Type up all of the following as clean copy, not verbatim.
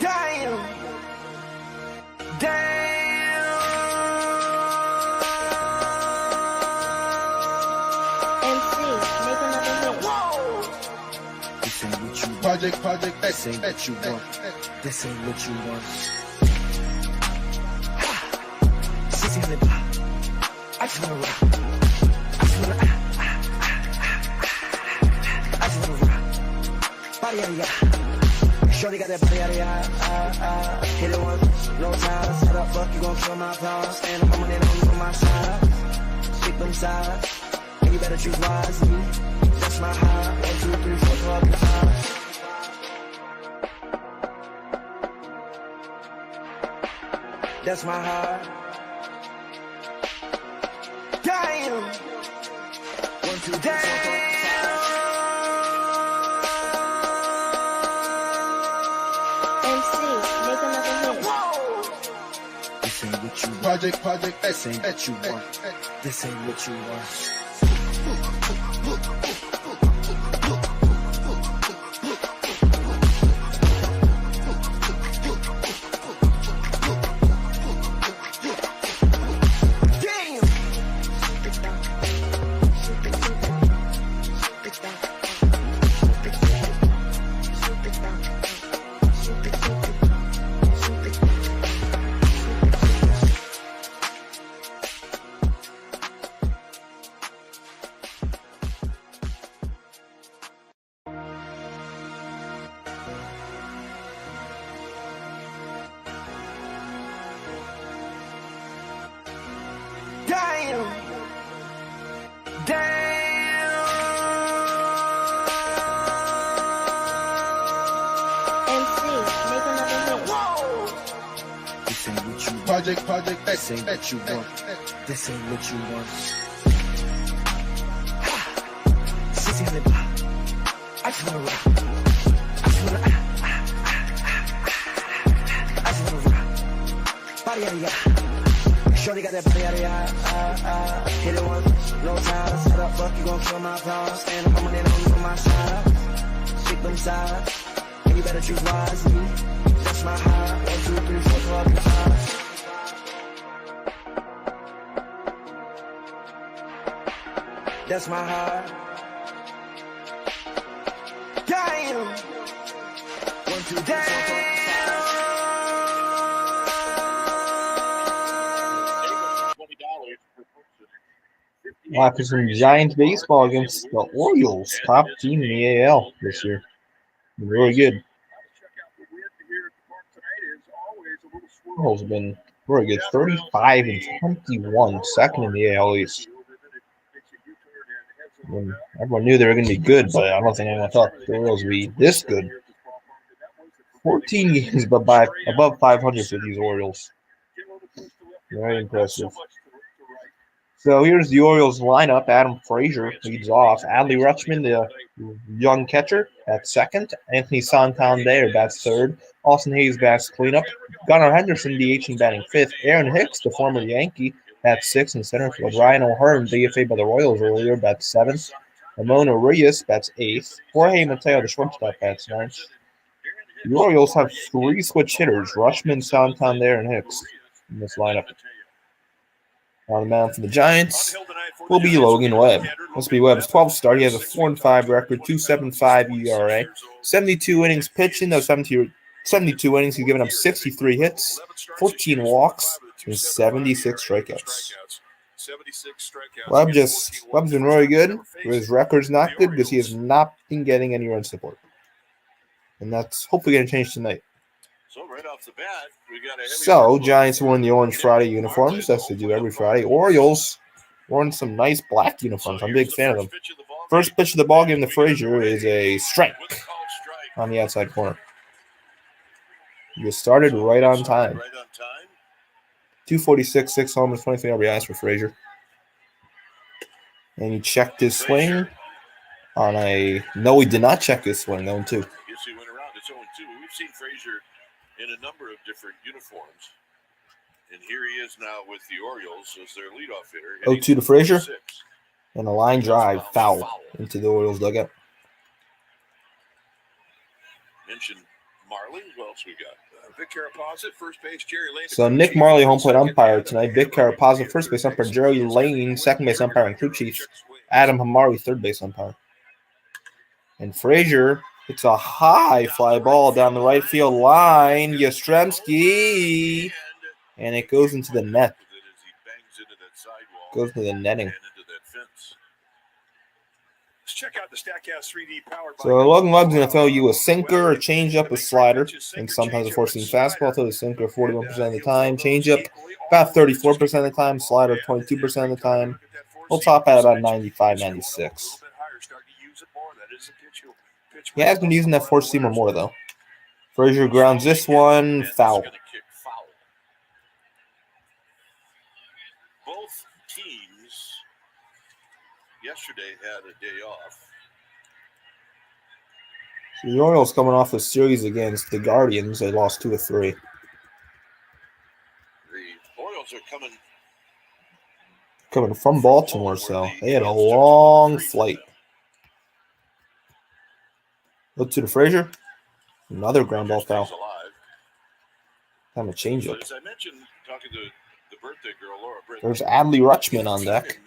Damn. Damn. MC, make another hit. Whoa. This ain't what you want. Project, This ain't what you want. This ain't what you want. 1600 block. I just wanna rock. I just wanna I just wanna rock. Body yada yada. Shorty got that body yada yada. Hit it once, no time. Set up, fuck you gon' kill my power. Stand up, I'm on my side. Stick them sides. And you better choose wisely. That's my high. 1, 2, 3, 4, 5. That's my heart. Damn. 1, 2, 3, 4, 5. MC, make another hit. Whoa. This ain't what you want. Project, This ain't what you want. This ain't what you want. Damn. MC, make another hit. Whoa. This ain't what you want. Project This ain't what you want. This ain't what you want. Sissy on the block. I just wanna rock. I just wanna I just wanna rock. Body out of ya. Shorty got that body out of ya. Hit it once, no time. Set up, fuck, you gon' kill my power. Stand up, I'm on my side. Shake them sides. And you better choose wisely. That's my high. 1, 2, 3, 4, 5. That's my heart. Damn. 1, 2, 3, 4, 5. Watching some Giants baseball against the Orioles, top team in the AL this year. Really good. Orioles have been really good, 35-21, second in the AL East. And everyone knew they were going to be good, but I don't think anyone thought the Orioles would be this good. 14 games above 500 for these Orioles. Very impressive. So here's the Orioles lineup. Adam Frazier leads off. Adley Rutschman, the young catcher, bats second. Anthony Santander bats third. Austin Hayes bats cleanup. Gunnar Henderson DHing batting fifth. Aaron Hicks, the former Yankee, bats sixth in center field. Ryan O'Hearn, DFA by the Royals earlier, bats seventh. Ramon Urias bats eighth. Jorge Mateo, the shortstop, bats ninth. The Orioles have three switch hitters, Rutschman, Santander, and Hicks in this lineup. On the mound for the Giants will be Logan Webb. This will be Webb's 12th start. He has a 4-5 record, 2.75 ERA, 72 innings pitching. Those 72 innings, he's given up 63 hits, 14 walks, and 76 strikeouts. Webb's been really good. His record's not good because he has not been getting any run support. And that's hopefully going to change tonight. So right off the bat, we got a So, Giants wearing the Orange Friday uniforms, as they do every Friday. Orioles wearing some nice black uniforms. I'm a big fan of them. First pitch of the ball game to Frazier is a strike on the outside corner. He was started right on time. 246, 6 homers, 23 RBIs for Frazier. And he checked his swing on a... No, he did not check his swing, 0-2. Yes, he went around. It's 0-2. We've seen Frazier in a number of different uniforms. And here he is now with the Orioles as their leadoff hitter. 0-2 to Frazier. And a line drive foul into the Orioles dugout. Mentioned Marley. Who else we got? Vic Carapazza, first base, Jerry Lane. So Nick Marley, home plate umpire tonight. Vic Carapazza, first base umpire. Jerry Lane, second base umpire and crew chief. Adam Hamari, third base umpire. And Frazier hits a high fly ball down the right field line. Yastrzemski. And it goes into the net. Goes to the netting. Check out the Statcast 3D powered by So Logan Webb's going to throw you a sinker, a changeup, a slider, and sometimes a four-seam fastball. Throw the sinker 41% of the time, changeup about 34% of the time, slider 22% of the time. We'll top at about 95, 96. He has been using that four-seamer more, though. Frazier grounds this one, foul. Both teams yesterday had a day off. So the Orioles coming off a series against the Guardians. They lost 2 of 3. The Orioles are Coming from Baltimore, so they had a long flight. Look to the Frazier. Another ground ball foul. Time to change But up. as I mentioned, talking to the birthday girl, Laura Britt, There's Adley Rutschman on deck.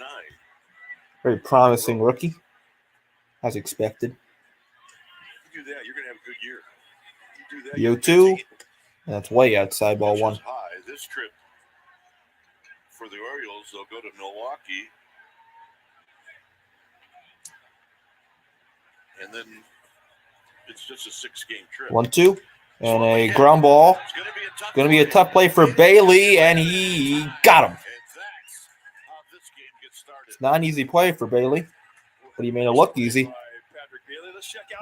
Very promising rookie, as expected. You do that, you're going to have a good year. You do that, Yo you're 2, gonna take and that's way outside ball pitches 1. high. This trip for the Orioles, they'll go to Milwaukee. And then it's just a 6-game trip. 1-2, and a ground ball. It's going to be a tough Going to be a tough play for Bailey, and he got him. And that's how this game It's not an easy play for Bailey, but he made it look easy.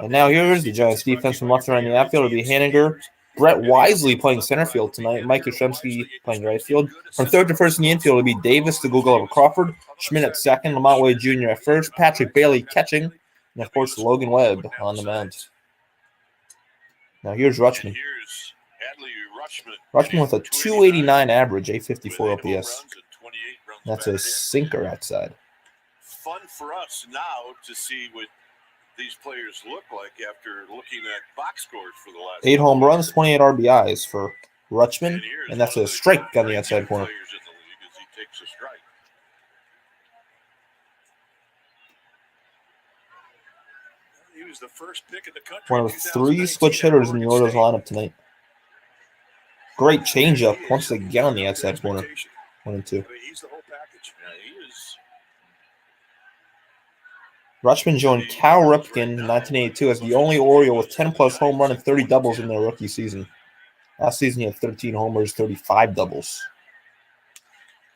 And now here's the Giants defense from left around the outfield. It'll be Hanninger, Brett Wisely playing center field tonight, Mike Yastrzemski playing right field. From third to first in the infield, it'll be Davis to Google over Crawford, Schmidt at second, Lamont Wade Jr. at first, Patrick Bailey catching, and of course Logan Webb on the mound. Now here's Rutschman. Rutschman with a 289 average, 854 OPS. That's a sinker outside. Fun for us now to see what these players look like after looking at box scores for the last 8 home runs, 28 RBIs for Rutschman, and that's a strike on the outside corner. He was the first pick in the country. One of 3 switch hitters in the Orioles lineup tonight. Great changeup once again on the outside corner. 1 and 2. He's the whole package. He is. Rutschman joined Cal Ripken in 1982 as the only Oriole with 10-plus home run and 30 doubles in their rookie season. Last season, he had 13 homers, 35 doubles.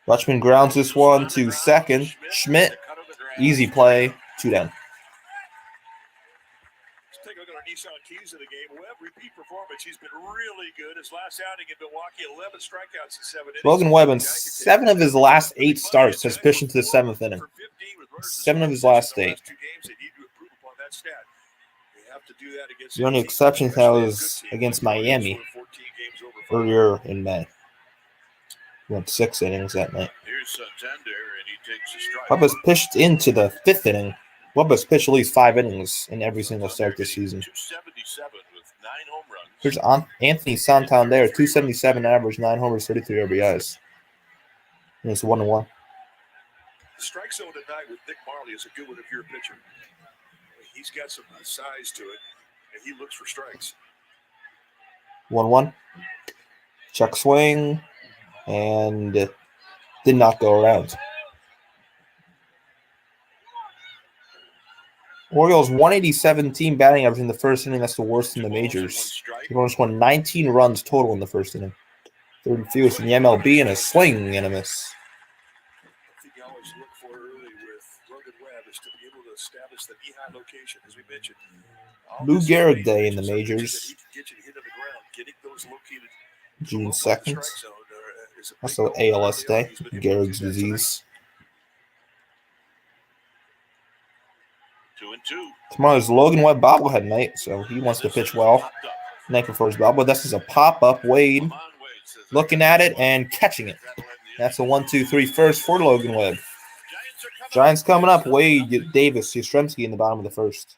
Rutschman grounds this one to second. Schmidt, easy play, 2 down. Let's take a look at our Nissan keys of the game. Webb, repeat performance. He's been really good. His last outing in Milwaukee, 11 strikeouts in 7 innings. Logan Webb, in 7 of his last 8 starts, has pitched into the 7th inning. 7 of his last 8. The only exception to that was against Miami earlier in May. He went 6 innings that night. Webb has pitched into the 5th inning. Webb has pitched at least 5 innings in every single start this season. Here's Anthony Santander, 277 average, 9 homers, 33 RBIs. And it's 1-1. The strike zone tonight with Nick Marley is a good one if you're a pitcher. He's got some size to it, and he looks for strikes. 1-1. Check swing, and did not go around. Orioles 187 team batting average in the first inning. That's the worst in the majors. The Orioles won 19 runs total in the first inning. 30 fewest in the MLB and a swing and a miss. Establish the knee-high location, as we mentioned. Lou Gehrig Day in the majors. June 2nd. Also ALS Day, Gehrig's disease. 2-2. Tomorrow's Logan Webb bobblehead night, so he wants to pitch well. Night before his bobblehead. This is a pop-up. Wade looking at it and catching it. That's a 1-2-3 first for Logan Webb. Giants coming up. Wade, Davis, Yastrzemski in the bottom of the first.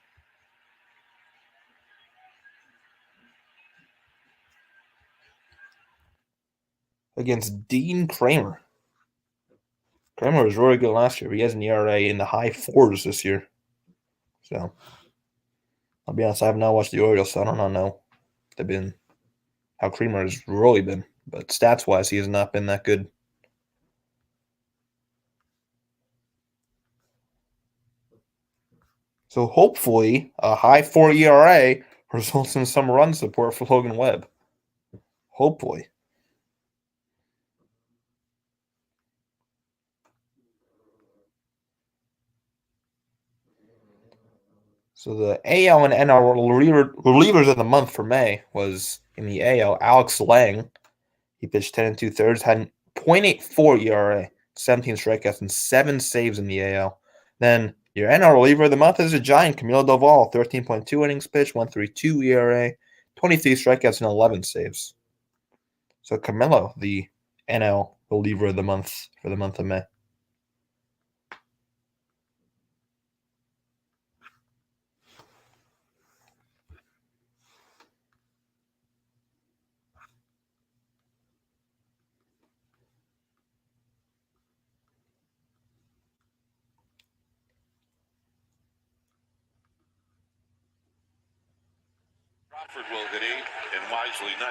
Against Dean Kramer. Kramer was really good last year. He has an ERA in the high 4s this year. So, I'll be honest, I have not watched the Orioles, so I don't know how Kramer has really been. But stats-wise, he has not been that good. So hopefully a high 4 ERA results in some run support for Logan Webb. Hopefully. So the AL and NL relievers of the month for May was in the AL, Alex Lang. He pitched 10 2/3, had a .84 ERA, 17 strikeouts, and 7 saves in the AL. Then your NL reliever of the month is a Giant, Camilo Doval, 13.2 innings pitched, 1.32 ERA, 23 strikeouts, and 11 saves. So Camilo, the NL reliever of the month for the month of May. Will hit 8 and Wisely 9.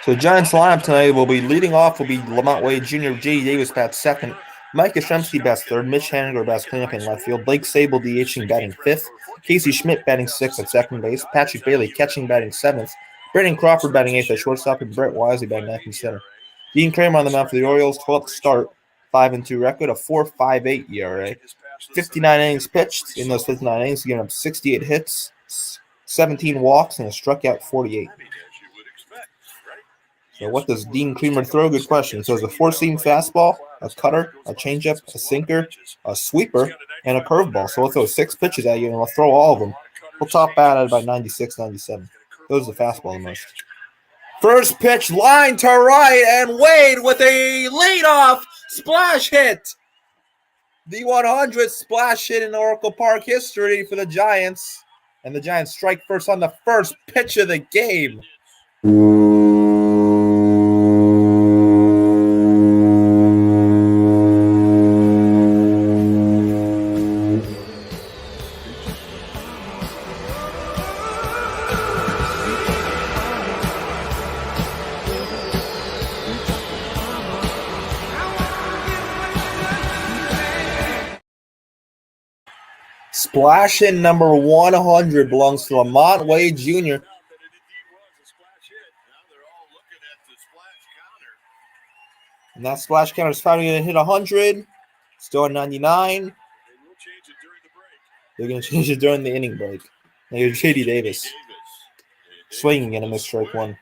So the Giants lineup tonight will be leading off will be Lamont Wade Jr., J.D. Davis bats second, Mike Yastrzemski bats third, Mitch Haniger bats cleanup in left field, Blake Sable DHing batting fifth, Casey Schmidt batting sixth at second base, Patrick Bailey catching batting seventh, Brandon Crawford batting eighth at shortstop, and Brett Wisely batting ninth in center. Dean Kramer on the mound for the Orioles, 12th start, 5-2 record, a 4.58 ERA. 59 innings pitched. In those 59 innings, he gave up 68 hits, 17 walks, and a struck 48. So what does Dean Creamer throw? Good question. So it's a four-seam fastball, a cutter, a changeup, a sinker, a sweeper, and a curveball. So we'll throw 6 pitches at you, and we'll throw all of them. We'll top bat at about 96, 97. Those are the fastball the most. First pitch, line to right, and Wade with a leadoff splash hit. The 100th splash hit in Oracle Park history for the Giants. And the Giants strike first on the first pitch of the game. Splash hit number 100 belongs to Lamont Wade Jr. And that splash counter is finally going to hit 100. Still at 99. They're going to change it during the inning break. Now here's J.D. Davis. Swinging and a miss, strike one.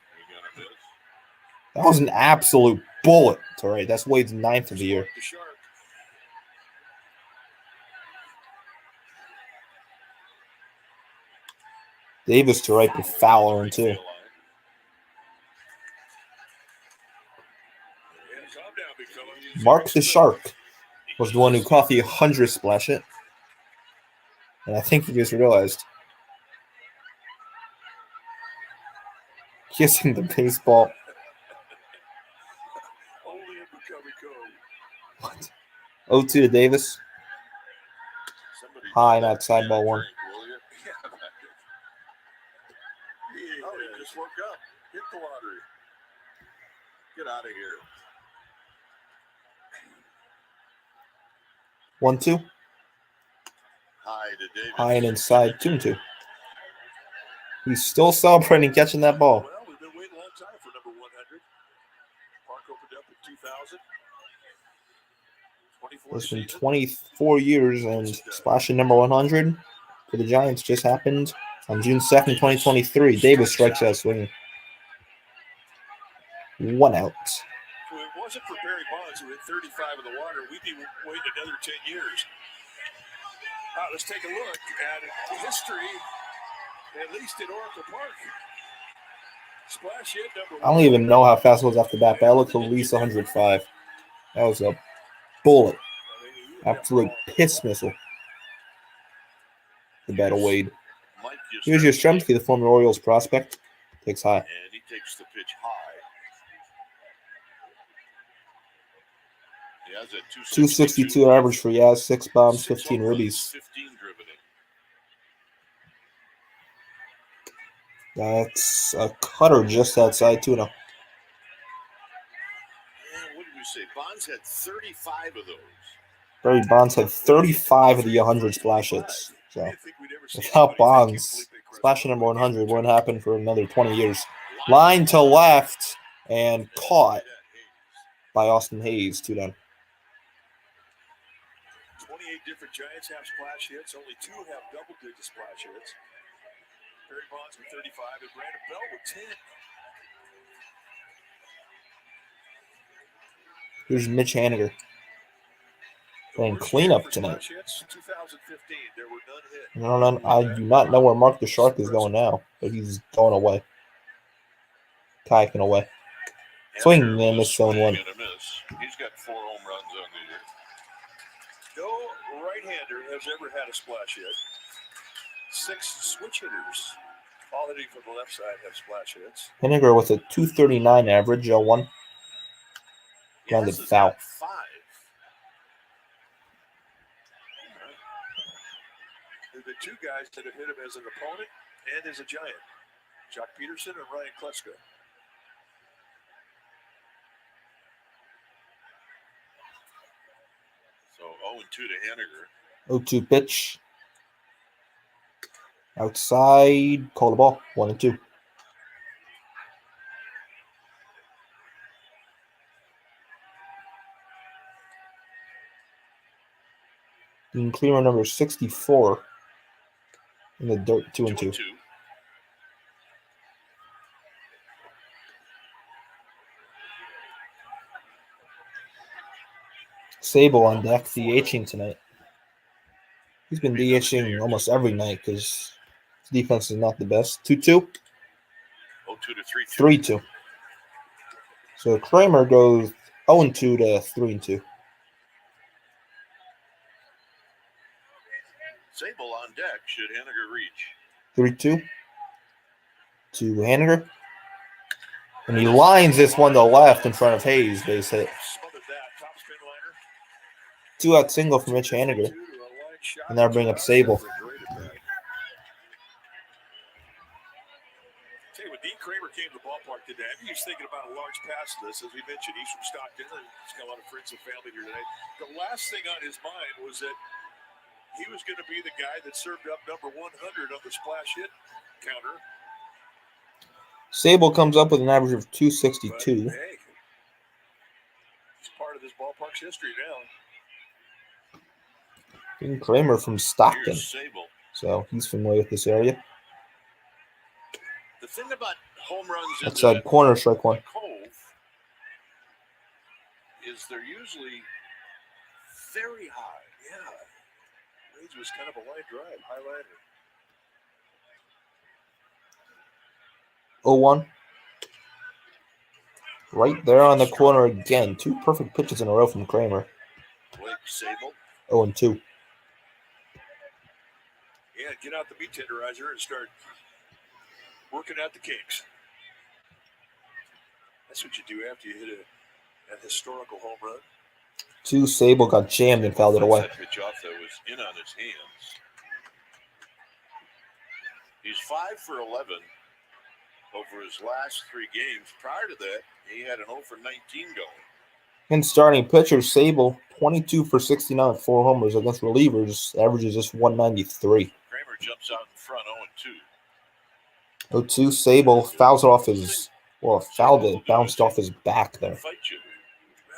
That was an absolute bullet. It's all right. That's Wade's 9th of the year. Davis to right with Fowler in 2. Mark the Shark was the one who caught the 100 splash hit. And I think he just realized. Kissing the baseball. What? 0-2 to Davis. High and outside ball 1. Oh, he just woke up. Hit the lottery. Get out of here. 1-2. High and inside 2-2. He's still celebrating catching that ball. Well, we've been waiting a long time for number 100. Park opened up in 2000. It's been 24 years, and splashing number 100 for the Giants just happened on June 2nd, 2023. Davis strikes out swinging. 1 out. If it wasn't for Barry Bonds, who hit 35 in the water, we'd be waiting another 10 years. Let's take a look at history, at least in Oracle Park. Splash hit number 1. I don't even know how fast it was off the bat, but I looked at least 105. That was a bullet. Absolute piss missile. The battle Wade. Here's your Stremski, the former Orioles prospect. Takes high. And he takes the pitch high. He has a 262 average for Yaz, 6 bombs, 15 ribbies. 15 driven in. That's a cutter just outside 2-0. And what did we say? Bonds had 35 of those. Barry Bonds had 35 of the 100 splash hits. So without Bonds, splashing number 100 wouldn't happen for another 20 years. Line to left and caught by Austin Hayes, 2 down. 28 different Giants have splash hits. Only 2 have double-digit splash hits. Barry Bonds with 35 and Brandon Bell with 10. Here's Mitch Haniger playing cleanup tonight. 2015, there were none hit. I do not know where Mark the Shark is going now, but he's going away. Kayaking away. Swinging and miss zone 1. He's got 4 home runs on the year. No right-hander has ever had a splash hit. 6 switch hitters, all hitting from the left side, have splash hits. Haniger with a 239 average, 1. Grounded foul. 5. The 2 guys that have hit him as an opponent and as a Giant, Jock Peterson and Ryan Kleska. So 0-2 to Haniger. 0-2 pitch. Outside, call the ball, 1-2. And Creamer number 64 in the dirt, 2-2. Sable on deck, DHing tonight. He's been DHing almost every night because his defense is not the best. 2-2. 3-2. So Kramer goes 0-2 to 3-2. Sable on deck. Should Henniger reach? 3-2 to Henniger. And he lines this one to left in front of Hayes. Base hit. Smothered that. Top spin liner. 2-out single from Mitch Henniger. And that'll bring up Sable. When Dean Kramer came to the ballpark today, I think he was thinking about a large pass to this. As we mentioned, he's from Stockton. He's got a lot of friends and family here today. The last thing on his mind was that he was going to be the guy that served up number 100 on the splash hit counter. Sable comes up with an average of 262. But, hey, he's part of this ballpark's history now. Dean Kramer from Stockton. So he's familiar with this area. The thing about home runs That's in a corner strike one. Cove is they're usually very high. Yeah. Rage was kind of a line drive, highlighter. 0-1. Right there on the corner again. 2 perfect pitches in a row from Kramer. Blake Sable. 0-2. Yeah, get out the meat tenderizer and start working out the kinks. That's what you do after you hit a historical home run. 2 Sable got jammed and fouled it away. That pitch off that was in on his hands. He's 5 for 11 over his last 3 games. Prior to that, he had an 0 for 19 going. And starting pitcher, Sable, 22 for 69 with 4 homers against relievers, averages just 193. Kramer jumps out in front, 0-2, 0-2. Sable fouls it off his, fouled it, bounced off his back there.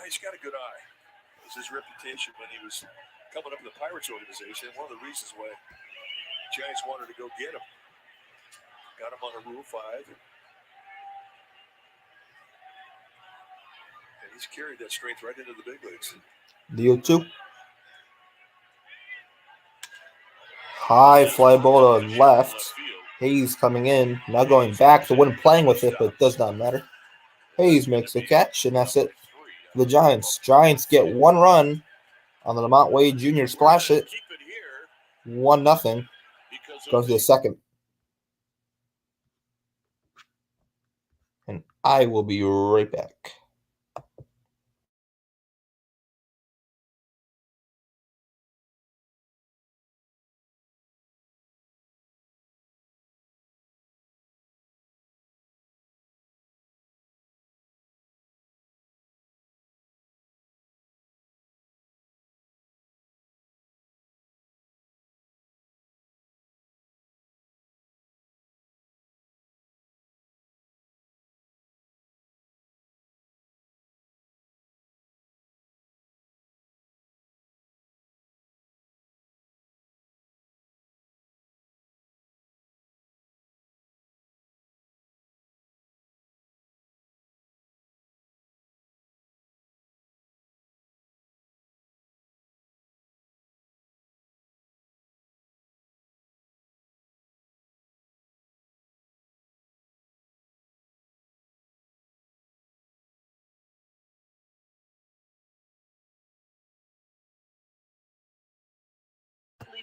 He's got a good eye. It was his reputation when he was coming up in the Pirates organization. One of the reasons why the Giants wanted to go get him. Got him on a Rule 5. And he's carried that strength right into the big leagues. The 0-2. High fly ball to left. Hayes coming in, now going back. The one playing with it, but it does not matter. Hayes makes a catch, and that's it for the Giants. Giants get 1 run on the Lamont Wade Jr. splash hit. 1-0. Goes to the second. And I will be right back.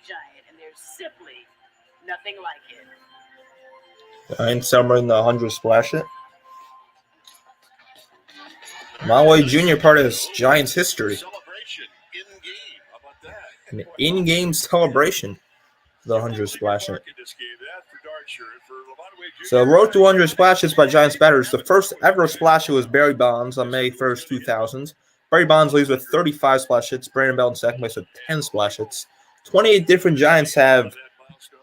Giant, and there's simply nothing like it. Giants celebrating the 100 splash it. Lamont Wade Jr. part of this Giants history. An in-game celebration for the 100 splash it. So road to 100 splashes by Giants batters. The first ever splash hit was Barry Bonds on May 1st, 2000. Barry Bonds leads with 35 splash hits. Brandon Belt in second place with 10 splash hits. 28 different Giants have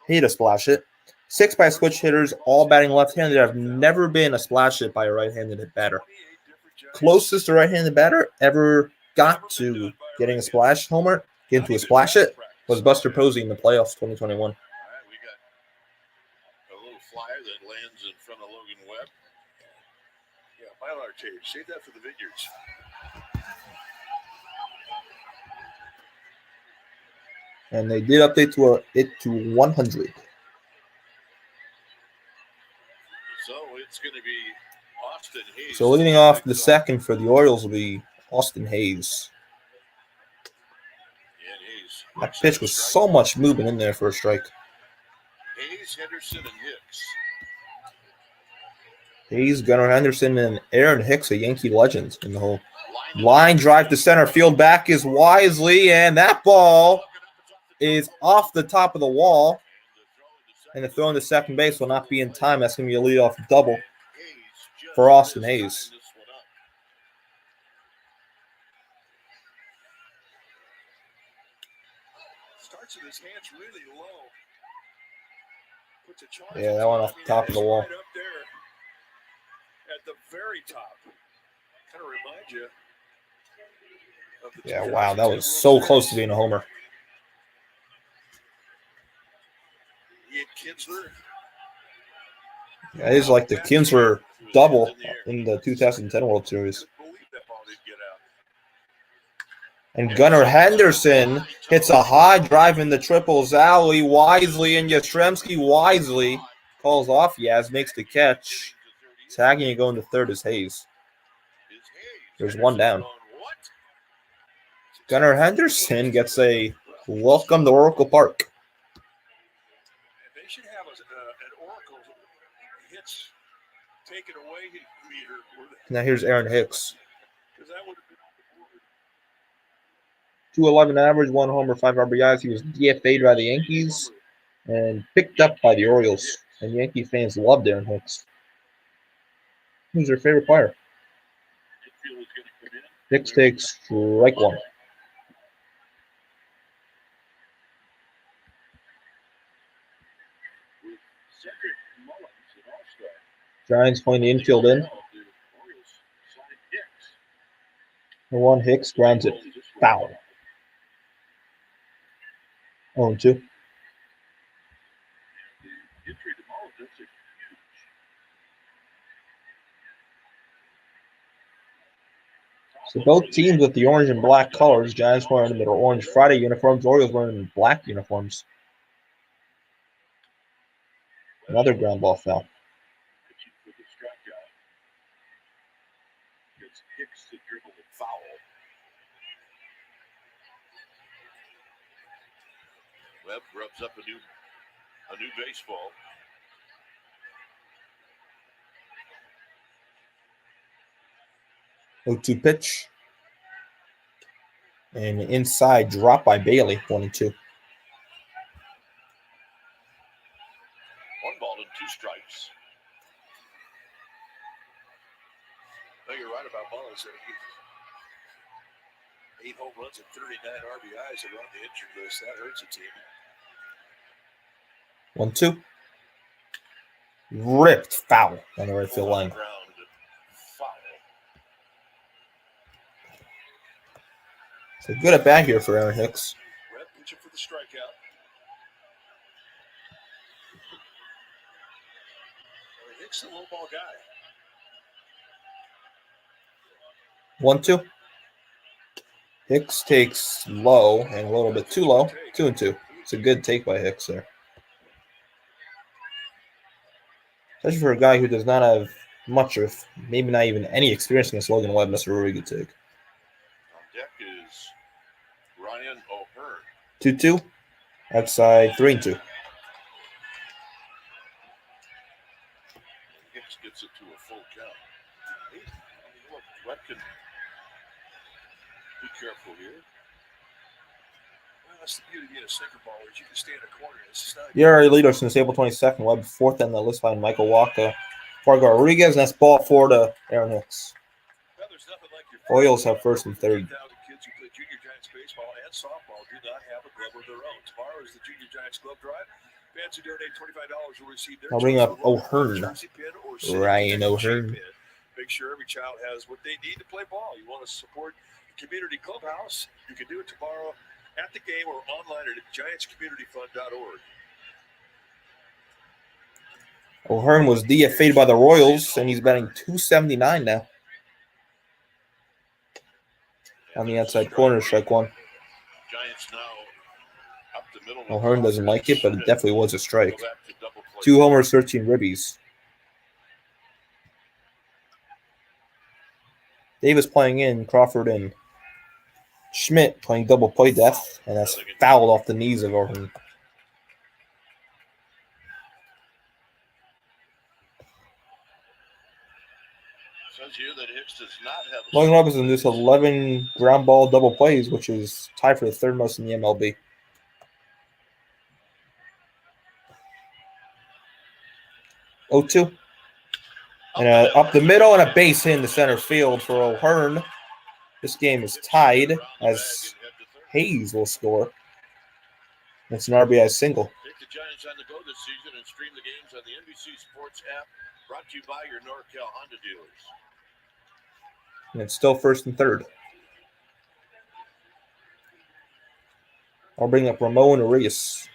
hit a splash hit. 6 by switch hitters, all batting left-handed. There have never been a splash hit by a right-handed batter. Closest the right-handed batter ever got to getting a splash homer, getting to a splash hit, Was Buster Posey in the playoffs 2021. All right, we got a little flyer that lands in front of Logan Webb. Yeah, Mylar tape. Save that for the Vineyards. And they did update it to 100. So it's going to be Austin Hayes. So leading off the second for the Orioles will be Austin Hayes. And Hayes. That pitch was so much movement in there for a strike. Hayes, Henderson, and Hicks. Hayes, Gunnar Henderson, and Aaron Hicks, a Yankee legend in the hole. Line drive to center field. Back is Wisely, and that ball is off the top of the wall. And the throw into second base will not be in time. That's going to be a leadoff double for Austin Hayes. Starts with his hands really low. Yeah, that one off the top of the wall. Right up there at the very top. Kind of remind you of the Yeah, wow, that was so close to being a homer. Kinsler. Yeah, it is like the Kinsler double in the 2010 World Series. And Gunnar Henderson hits a high drive in the triples alley. Wisely and Yastrzemski. Wisely calls off Yaz, makes the catch. Tagging and going to third is Hayes. There's one down. Gunnar Henderson gets a welcome to Oracle Park. They should have an Oracle hits taken away leader. Now here's Aaron Hicks. 211 average, 1 homer, 5 RBIs. He was DFA'd by the Yankees and picked up by the Orioles. And Yankee fans loved Aaron Hicks. Who's their favorite player? Hicks takes strike one. Giants playing the infield in. The one Hicks grounds it foul. 0-2. So both teams with the orange and black colors. Giants wearing their orange Friday uniforms. Orioles wearing black uniforms. Another ground ball foul. Hicks to dribble and foul. Webb rubs up a new baseball. O2 pitch. And inside drop by Bailey, 1-2. 1 ball and 2 strikes. No, you're right about Mullins. 8 home runs and 39 RBIs are on the injured list. That hurts a team. 1-2. Ripped foul on the right field line. So good at bat here for Aaron Hicks. Red pitching for the strikeout. Hicks the low ball guy. 1-2. Hicks takes low and a little bit too low. 2-2. It's a good take by Hicks there. Especially for a guy who does not have much of, maybe not even any experience against Logan Webb. That's a really good take. On deck is Ryan O'Hearn. 2-2. Outside 3-2. Hicks gets it to a full count. Look, Webb can be careful here. Well, that's the beauty of being a sinker ball, where you can stay in a corner. You're a leader since April 22nd. Webb fourth on the list behind Michael Walker, Fargo Rodriguez, and that's ball 4 to Aaron Hicks. Well, there's nothing like your Orioles have first and third. 10,000 kids who play junior Giants baseball and softball do not have a glove of their own. Tomorrow is the Junior Giants glove drive. Fans who donate $25 will receive their I'll bring up choice of O'Hearn. jersey pin or city Ryan connection O'Hearn. pin. Make sure every child has what they need to play ball. You want to support the community clubhouse? You can do it tomorrow at the game or online at giantscommunityfund.org. O'Hearn was DFA'd by the Royals, and he's batting .279 now. On the outside corner, strike one. Giants now up the middle. O'Hearn doesn't like it, but it definitely was a strike. 2 homers, 13 ribbies. Davis playing in, Crawford in. Schmidt playing double play depth, and that's fouled off the knees of O'Hearn. Says here that Hicks does not have Logan Robinson just 11 ground ball double plays, which is tied for the third most in the MLB. (0-2). And up the middle and a base hit in the center field for O'Hearn. This game is tied as Hayes will score. It's an RBI single. Take the Giants on the go this season and stream the games on the NBC Sports app, brought to you by your NorCal Honda dealers. And it's still first and third. I'll bring up Ramon Arias.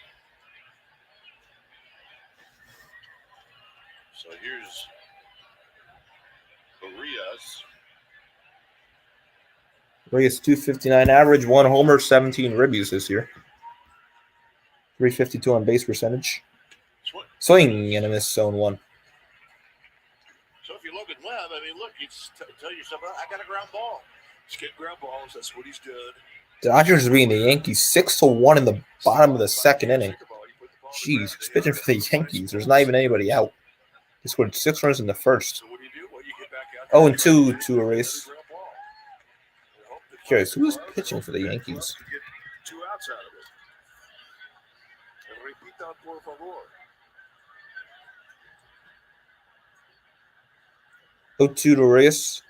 So here's Arias. Arias 259 average, 1 homer, 17 ribbies this year. 352 on base percentage. Swing and a miss, zone 1. So if you look at Webb, I mean, look, you tell yourself, I got a ground ball. Just get ground balls. That's what he's doing. Dodgers are beating the Yankees 6-1 in the bottom of the second inning. Jeez, he's pitching for the Yankees. There's not even anybody out. He scored 6 runs in the first. So what do you do? Well, you get back out 0-2 to Arias. Curious, who's pitching for the Yankees? 2 outs out of it. Repita, por favor. 0-2 to Arias.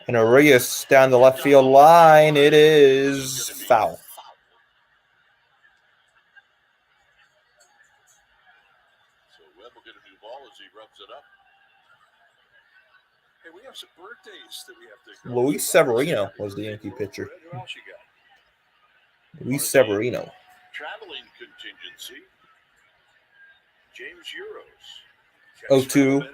And Arias down the left field line. It is foul. So Webb will get a new ball as he rubs it up. Hey, we have some birthdays that we have to go. Luis Severino was the Yankee pitcher. Who else you got? Luis Severino. Traveling contingency. James Euros. 0-2.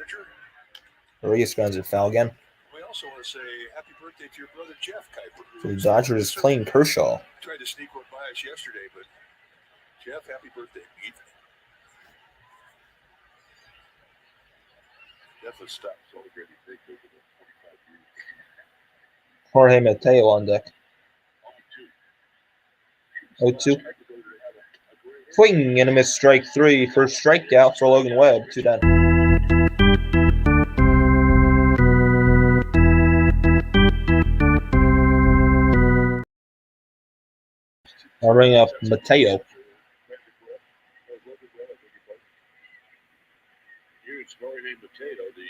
Arias guns it foul again. We also want to say happy birthday to your brother Jeff Kuiper. For the Dodgers, Clayton Kershaw. Tried to sneak one by us yesterday, but Jeff, happy birthday, Pete. Jeff has stopped celebrating big over the 45 years. Jorge Mateo on deck. 0-2. Swing and a miss, strike 3. First strikeout for Logan Webb. 2 down. I'll ring up Mateo. Here's Jorge Mateo, the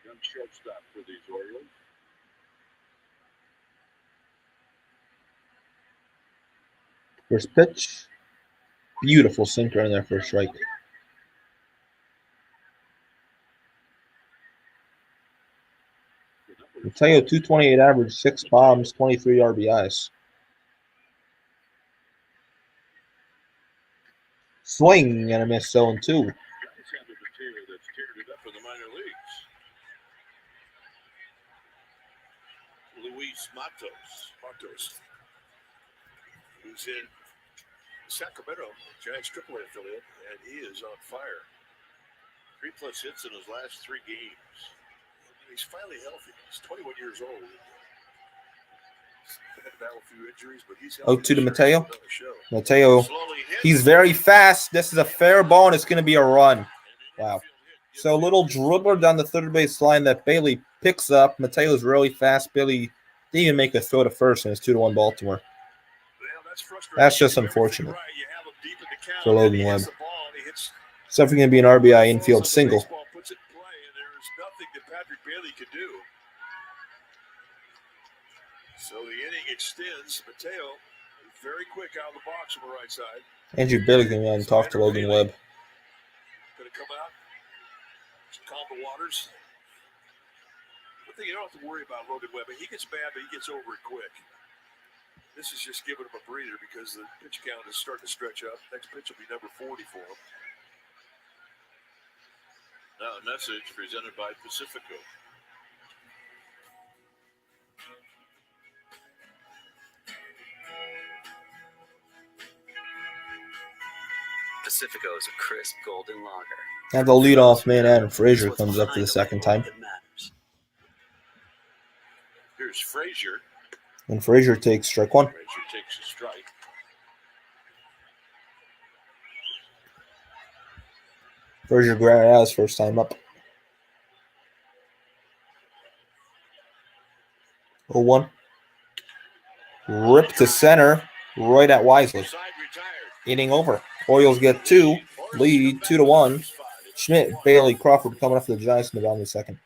young shortstop for these Orioles. First pitch. Beautiful sinker in there for a strike. Mateo, 228 average, 6 bombs, 23 RBIs. Swing and a miss, 0-2. Giants have a Mateo that's teared it up in the minor leagues. Luis Matos, who's in Sacramento, Giants AAA affiliate, and he is on fire. 3+ hits in his last 3 games. He's finally healthy. He's 21 years old. Had to battle a few injuries, but he's 0-2 to Mateo. Mateo, he's very fast. This is a fair ball, and it's going to be a run. Wow. So a little dribbler down the third base line that Bailey picks up. Mateo's really fast. Bailey didn't even make a throw to first, and it's 2-1 Baltimore. That's just unfortunate for Logan Webb. It's definitely going to be an RBI infield single. Puts it in play, and there's nothing that Patrick Bailey could do. So the inning extends. Mateo very quick out of the box on the right side. Andrew Bailey can go and talk to Logan Webb. Going to come out, calm the waters. One thing you don't have to worry about Logan Webb. He gets bad, but he gets over it quick. This is just giving him a breather because the pitch count is starting to stretch up. Next pitch will be number 40 for him. Now a message presented by Pacifico. Pacifico is a crisp golden lager. And the leadoff man, Adam Frazier, comes up for the second time. Here's Frazier. And Frazier takes strike one. Frazier takes a strike. Frazier grounded out his first time up. 0-1. Rip to center, right at Wisely. Side retired. Inning over. Orioles get 2, lead 2-1. Schmidt, Bailey, Crawford coming up for the Giants in the bottom of the second.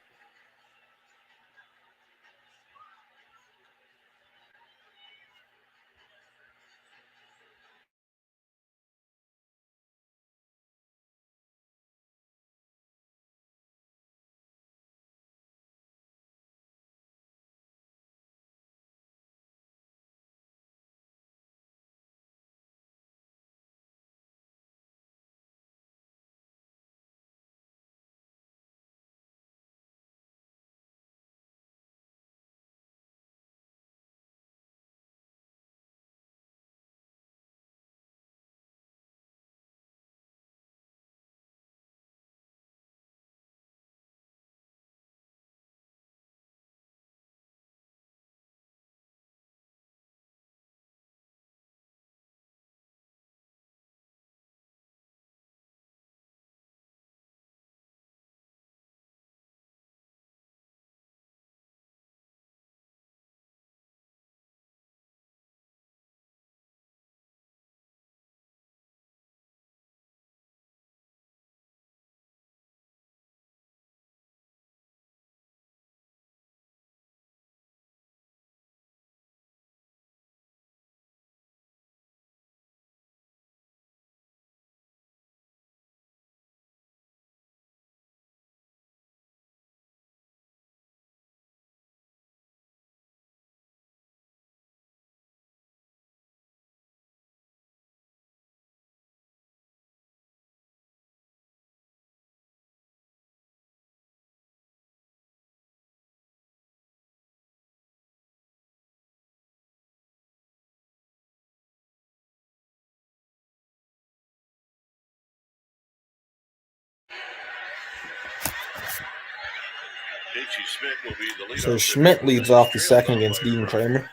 So Schmidt leads off the second against Dean Kramer.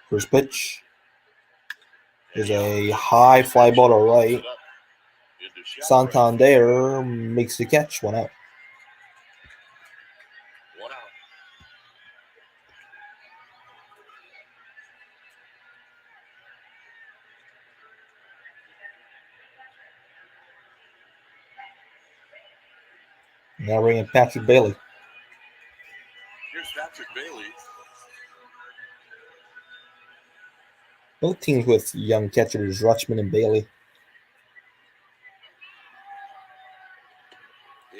First pitch is a high fly ball to right. Santander makes the catch, 1 out. Now bringing Patrick Bailey. Here's Patrick Bailey. Both teams with young catchers, Rutschman and Bailey.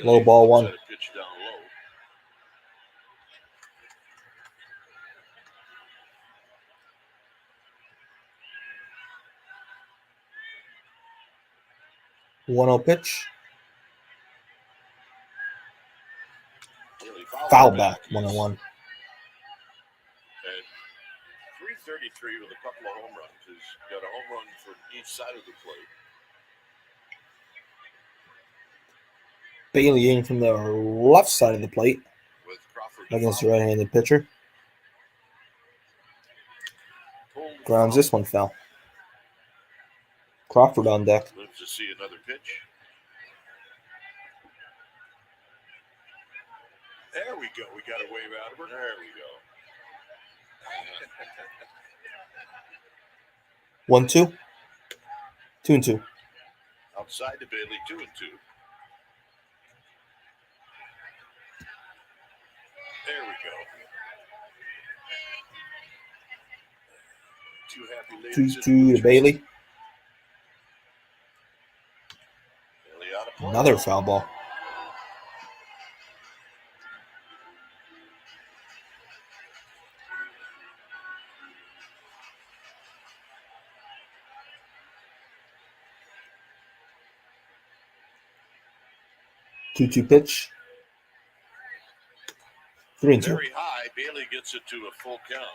Low ball 1. Pitch down low. 1-0 pitch. Foul back, 1-1. And 333 with a couple of home runs. He's got a home run from each side of the plate. Bailey in from the left side of the plate against the right-handed pitcher. Grounds this one foul. Crawford on deck. Lives to see another pitch. There we go. We got a wave out of her. There we go. 1-2. 2-2. Outside to Bailey, 2-2. There we go. Two happy ladies. 2-2 to Bailey. Bailey out of play. Another foul ball. 2-2 pitch. 3-2. Very high. Bailey gets it to a full count.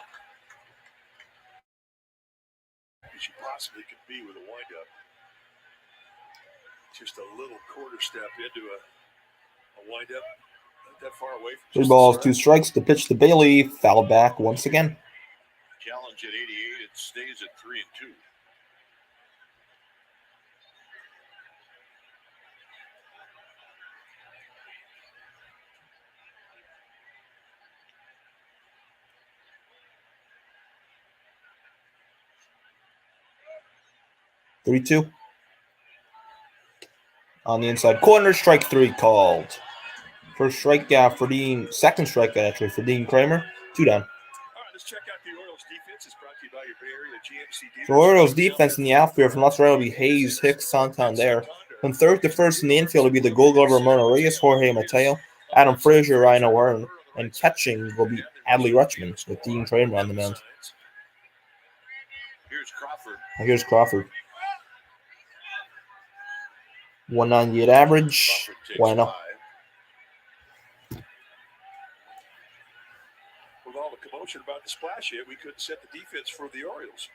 As you possibly could be with a windup. Just a little quarter step into a windup. Not that far away from 3 just balls, the 2 start. strikes. The pitch to Bailey. Fouled back once again. Challenge at 88. It stays at 3-2. Three two. On the inside corner, strike 3 called. First strikeout for Dean. Second strikeout actually for Dean Kramer. 2 down. All right, let's check out the Orioles defense. It's brought to you by your Bay Area GMC dealers. So Orioles defense in the outfield from left to right will be Hayes, Hicks, Santander. From third to first in the infield will be the Gold Glover Ramon Reyes, Jorge Mateo, Adam Frazier, Ryan O'Hearn, and catching will be Adley Rutschman with Dean Kramer on the mound. Here's Crawford. Here's Crawford. 198 average. Crawford takes Bueno. 5. With all the commotion about the splash hit, we couldn't set the defense for the Orioles.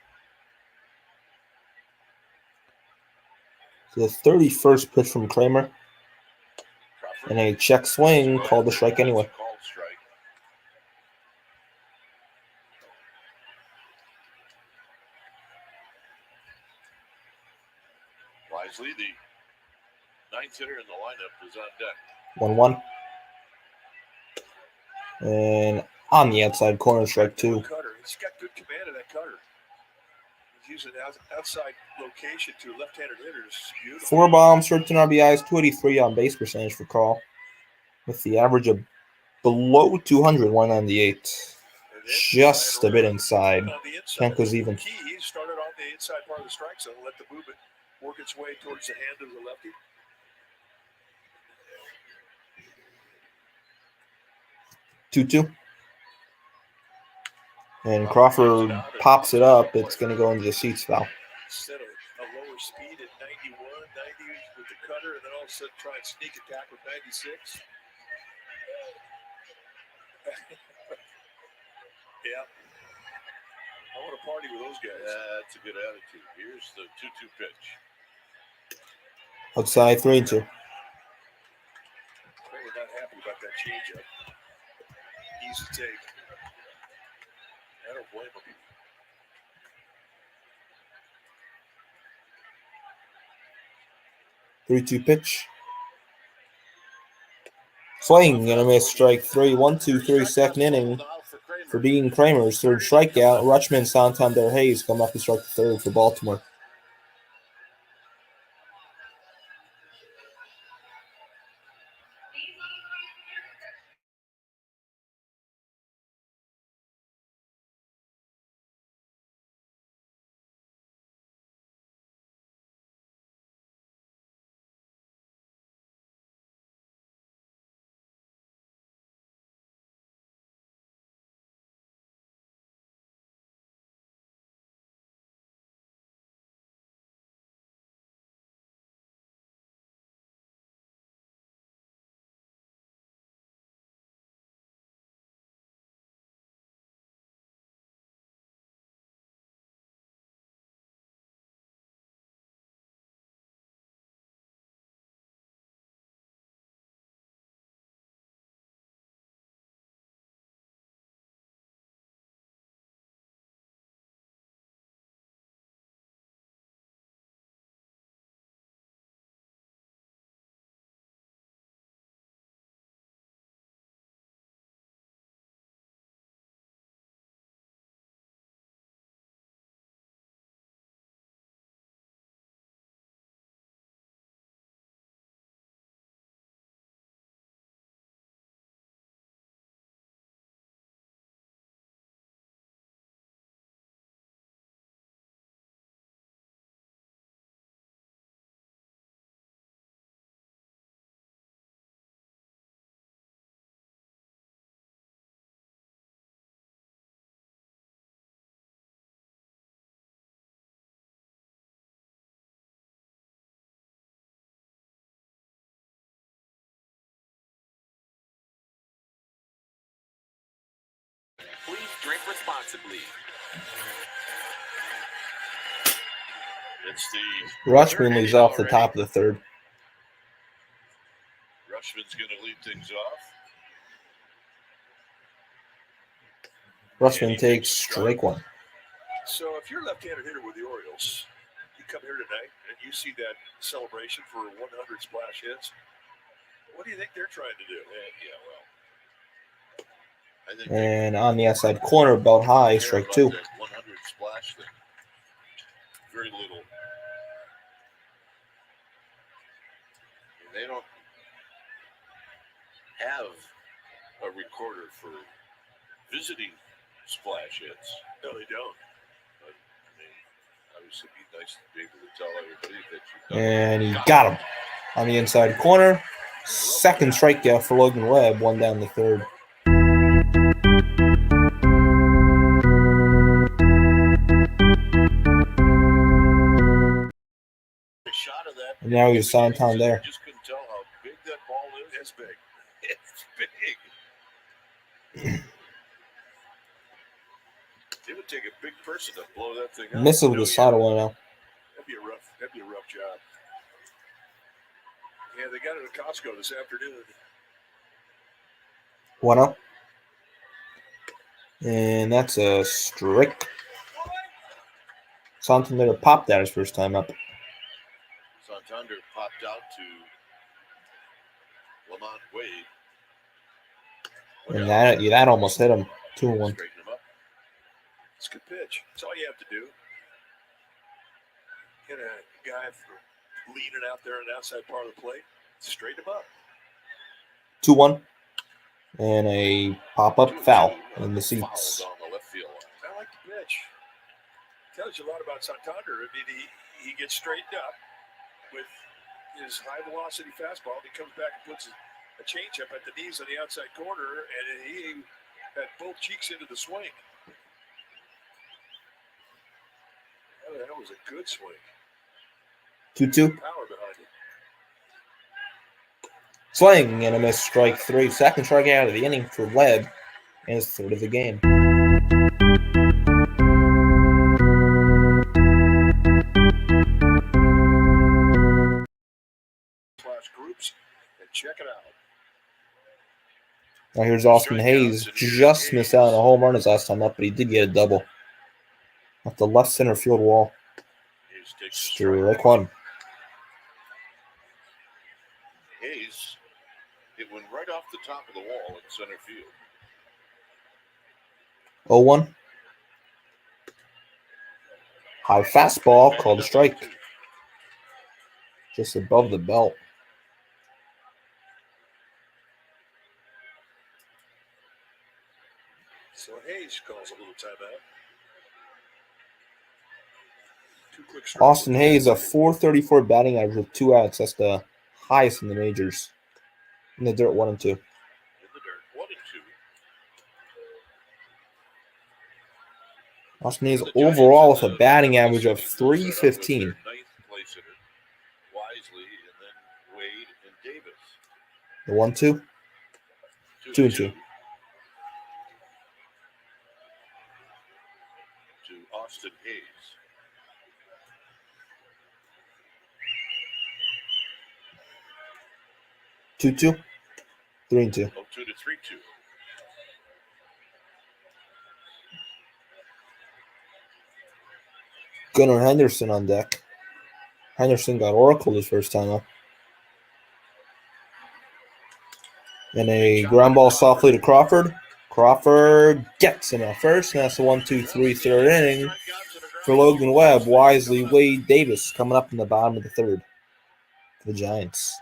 So the 31st pitch from Kramer. Crawford And a check swing called the strike anyway. Called strike. Wisely, the 9th hitter in the lineup is on deck. 1-1. And on the outside corner, strike 2. Cutter. He's got good command of that cutter. He's using outside location to left-handed hitters. Beautiful. 4 bombs, 13 RBIs, 283 on base percentage for Carl, with the average of below 200, 198. Just a bit inside. Can't go even. He started on the inside part of the strike zone, let the movement work its way towards the hand of the lefty. 2-2. And Crawford pops it up. It's going to go into the seats foul. Set a lower speed at 91, 90 with the cutter, and then all of a sudden try and sneak attack with 96. Yeah. I want to party with those guys. That's a good attitude. Here's the 2-2 pitch. Outside 3-2. They were not happy about that changeup. Easy take. I don't blame them. Three-two pitch. Swing and a miss, strike 3. 1-2-3 second inning for Dean Kramer's third strikeout. Rutschman, Santander, Hayes come up to strike the third for Baltimore. responsibly. It's the Rutschman leads off the top of the third. Rushman's going to lead things off. Rutschman takes strike one. So if you're a left-handed hitter with the Orioles, you come here tonight and you see that celebration for 100 splash hits. What do you think they're trying to do? Yeah, well, I think And on the outside corner, belt high, strike two. that 100 splash thing. Very little. They don't have a recorder for visiting splash hits. No, they don't. But, I mean, obviously, it'd be nice to be able to tell everybody that you've done And he got him on the inside corner. Second strikeout for Logan Webb, one down the third. a shot of that. And now he's Santander. Just couldn't tell how big that ball is. It's big. It's big. It would take a big person to blow that thing up. Misses with the slider one now. That'd be a rough job. Yeah, they got it at Costco this afternoon. 1-0. And that's a strike. Santander popped that his first time up. Santander popped out to Lamont Wade. And that almost hit him. 2-1. Straighten him up. It's a good pitch. That's all you have to do. Get a guy leaning out there on the outside part of the plate. Straighten him up. 2-1. And a pop-up foul in the seats. Fouls on the left field line. I like the pitch. Tells you a lot about Santander. I mean, he gets straightened up with his high-velocity fastball. He comes back and puts a changeup at the knees on the outside corner, and he had both cheeks into the swing. That was a good swing. 2-2. Power behind it. Swing and a miss, strike three. Second strikeout of the inning for Webb, and his third of the game. Slash groups and check it out. Now here's Austin Hayes. Just missed out on a home run his last time up, but he did get a double off the left center field wall. Strike one. Hayes, it went right off the top of the wall in center field. 0-1. High fastball called a strike. Just above the belt. So Hayes calls a little timeout. Austin Hayes, a .434 batting average with 2 outs. That's the highest in the majors. In the dirt, 1 and 2. In the dirt, 1 and 2. Austin Hayes overall with a batting average of .315. Ninth place hitter, Wisely, and then Wade and Davis. The 1-2. 2 and 2. To Austin Hayes. 2-2. 3 and 2. 0-2 to 3-2. Gunnar Henderson on deck. Henderson got Oracle his first time up. And a ground ball softly to Crawford. Crawford gets him at first, and that's the 1-2-3 third inning for Logan Webb. Wisely, Wade, Davis coming up in the bottom of the third for the Giants.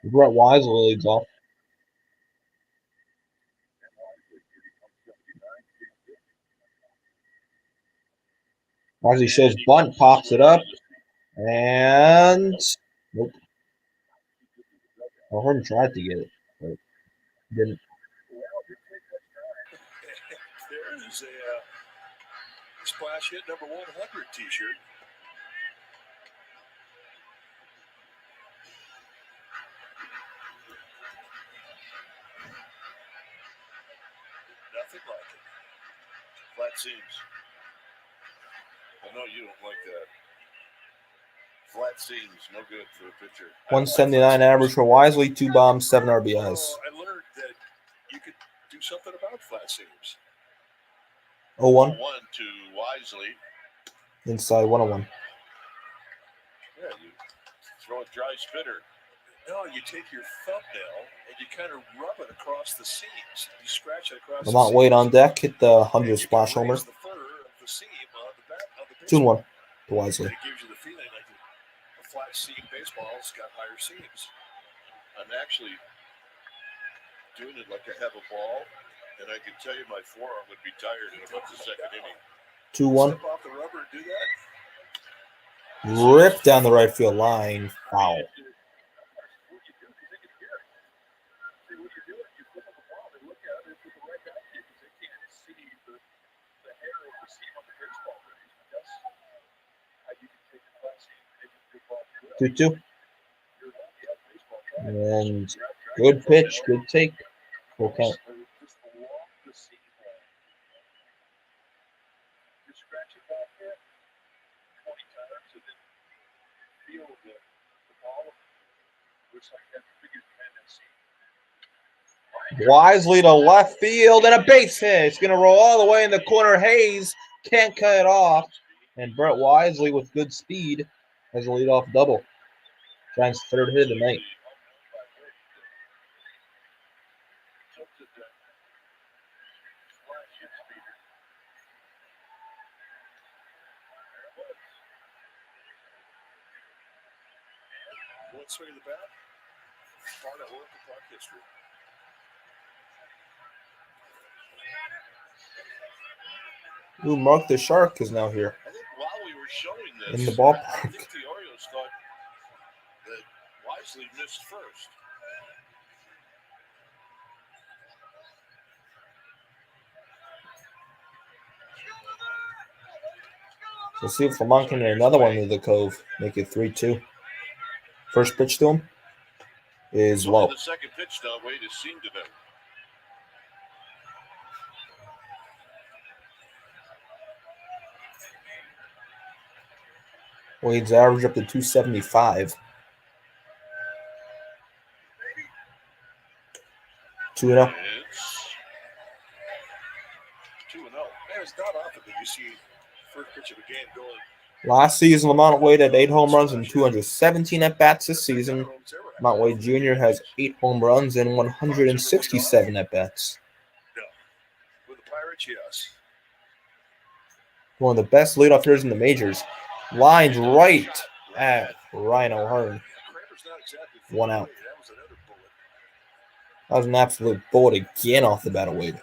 Brett Wisely leads off. Wisely shows bunt, pops it up, and nope. O'Hearn tried to get it, but didn't. There is a splash hit number 100 T-shirt. Nothing like it. Flat seams. I know you don't like that. Flat seams, no good for a pitcher. 179 average for Wisely, 2 bombs, 7 RBIs. I learned that you could do something about flat seams. 0-1. 1 to Wisely. Inside 101. Yeah, you throw a dry spitter. No, you take your thumbnail and you kind of rub it across the seams. You scratch it across Lamont Wade on deck, hit the 100 splash homer. 2-1 to Wisely. It gives you the feeling like a flat seam baseball's got higher seams. I'm actually doing it like I have a ball, and I can tell you my forearm would be tired in about the second inning. 2-1. Step off the rubber and do that. Ripped down the right field line. Foul. Two. And good pitch, good take. Full count. Wisely to left field and a base hit. It's going to roll all the way in the corner. Hayes can't cut it off. And Brett Wisely with good speed has a leadoff double. Giants' third hit of the night. One swing of the bat. Part of Oracle Park history. Ooh, Mark the Shark is now here. I think while we were showing this, in the ballpark. I think the Orioles thought that Wisely missed first. We'll see if Lamont can hit another one to the Cove. Make it 3-2. First pitch to him is low. The second pitch now, Wade has seemed to them. Wade's average up to 275. 2-0. It's 2-0. Man, it's not often that you see first pitch of a game going. Last season, Lamont Wade had 8 home runs and 217 at-bats this season. Lamont Wade Jr. has 8 home runs and 167 at-bats. No. With the Pirates, yes. One of the best leadoff hitters in the majors. Lines right at Ryan O'Hearn. 1 out. That was an absolute bullet again off the bat of Wade.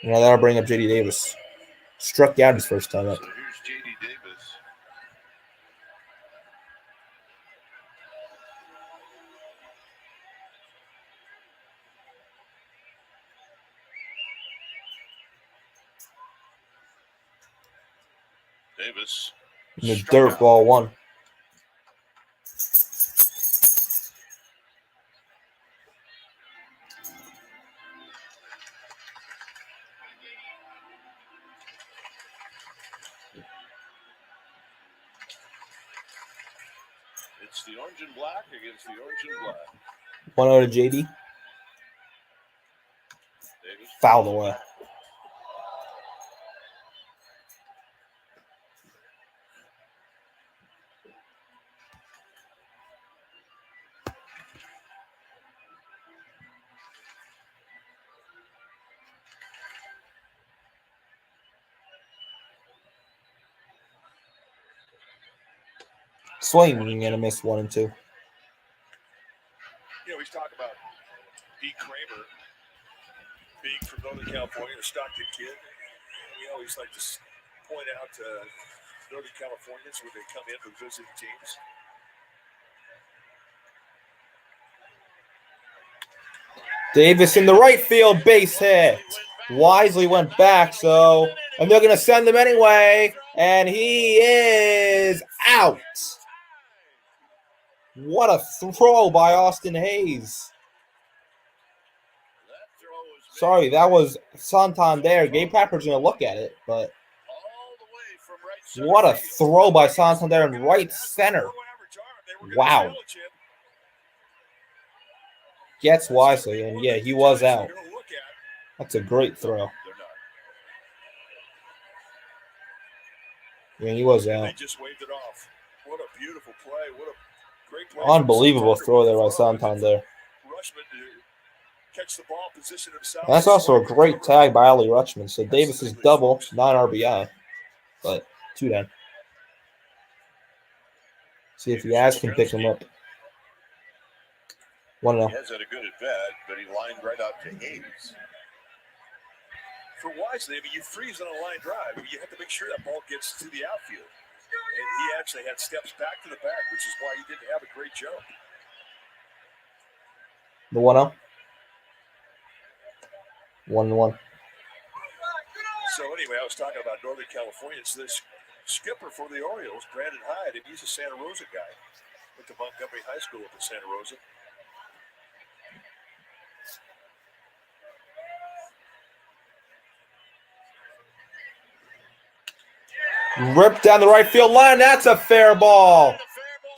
Now that'll bring up J.D. Davis. Struck out his first time up. So here's J.D. Davis. Davis. And the dirt ball 1. It's the orange and black against the orange and black. 1-0 to J.D. Davis. Fouled away. swinging and a miss 1 and 2. You know, he's talking about Pete Kramer being from Northern California, a Stockton kid. We always like to point out Northern Californians when they come in with visiting teams. Davis in the right field, base hit. Wisely went back, and they're going to send him anyway, and he is out. What a throw by Austin Hayes. Sorry, that was Santander. Gabe Papper's going to look at it, but what a throw by Santander in right center. Wow. Gets Wisely, and yeah, he was out. That's a great throw. Yeah, he was out. They just waved it off. What a beautiful play. What a great play. Unbelievable throw there by Santander. Rutschman to catch the ball, position himself. That's also a great tag by Ali Rutschman. So Davis is double, not RBI, but 2 down. See if Yaz can pick him up. 1-0. He has had a good at bat, but he lined right out to Hayes. For Wisely, I mean, you freeze on a line drive. I mean, you have to make sure that ball gets to the outfield. And he actually had steps back to the bag, which is why he didn't have a great jump. The 1-0. 1-1. So anyway, I was talking about Northern California. It's this skipper for the Orioles, Brandon Hyde, and he's a Santa Rosa guy. Went to Montgomery High School up in Santa Rosa. Ripped down the right field line. That's a fair ball.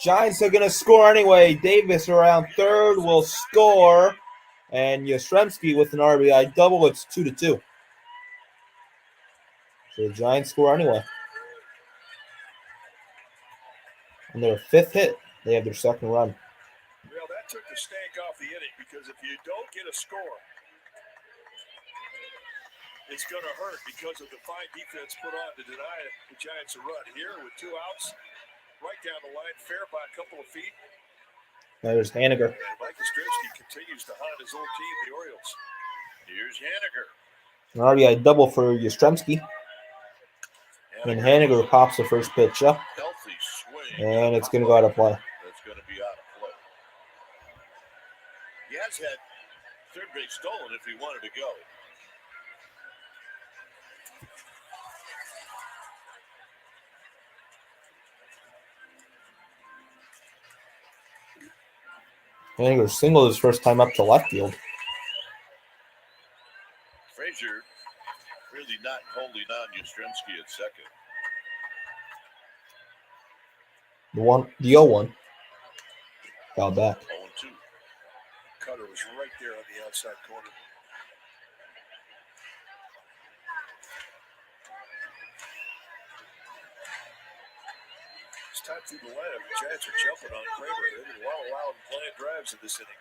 Giants are going to score anyway. Davis around third will score. And Yastrzemski with an RBI double. It's 2-2. So the Giants score anyway. On their 5th hit, they have their 2nd run. Well, that took the stank off the inning because if you don't get a score, it's going to hurt because of the fine defense put on to deny the Giants a run. Here with 2 outs, right down the line, fair by a couple of feet. There's Haniger. And Mike Yastrzemski continues to haunt his old team, the Orioles. Here's Haniger. An RBI double for Yastrzemski. And Haniger pops the first pitch up. Healthy swing. And it's going to go out of play. That's going to be out of play. He has had third base stolen if he wanted to go. Haniger singled his first time up to left field. Frazier really not holding on Yastrzemski at second. The 0-1. Foul back. 0-2. Cutter was right there on the outside corner. It's time through the lineup. The Giants are jumping on Kramer. They've been well allowed playing drives in this inning.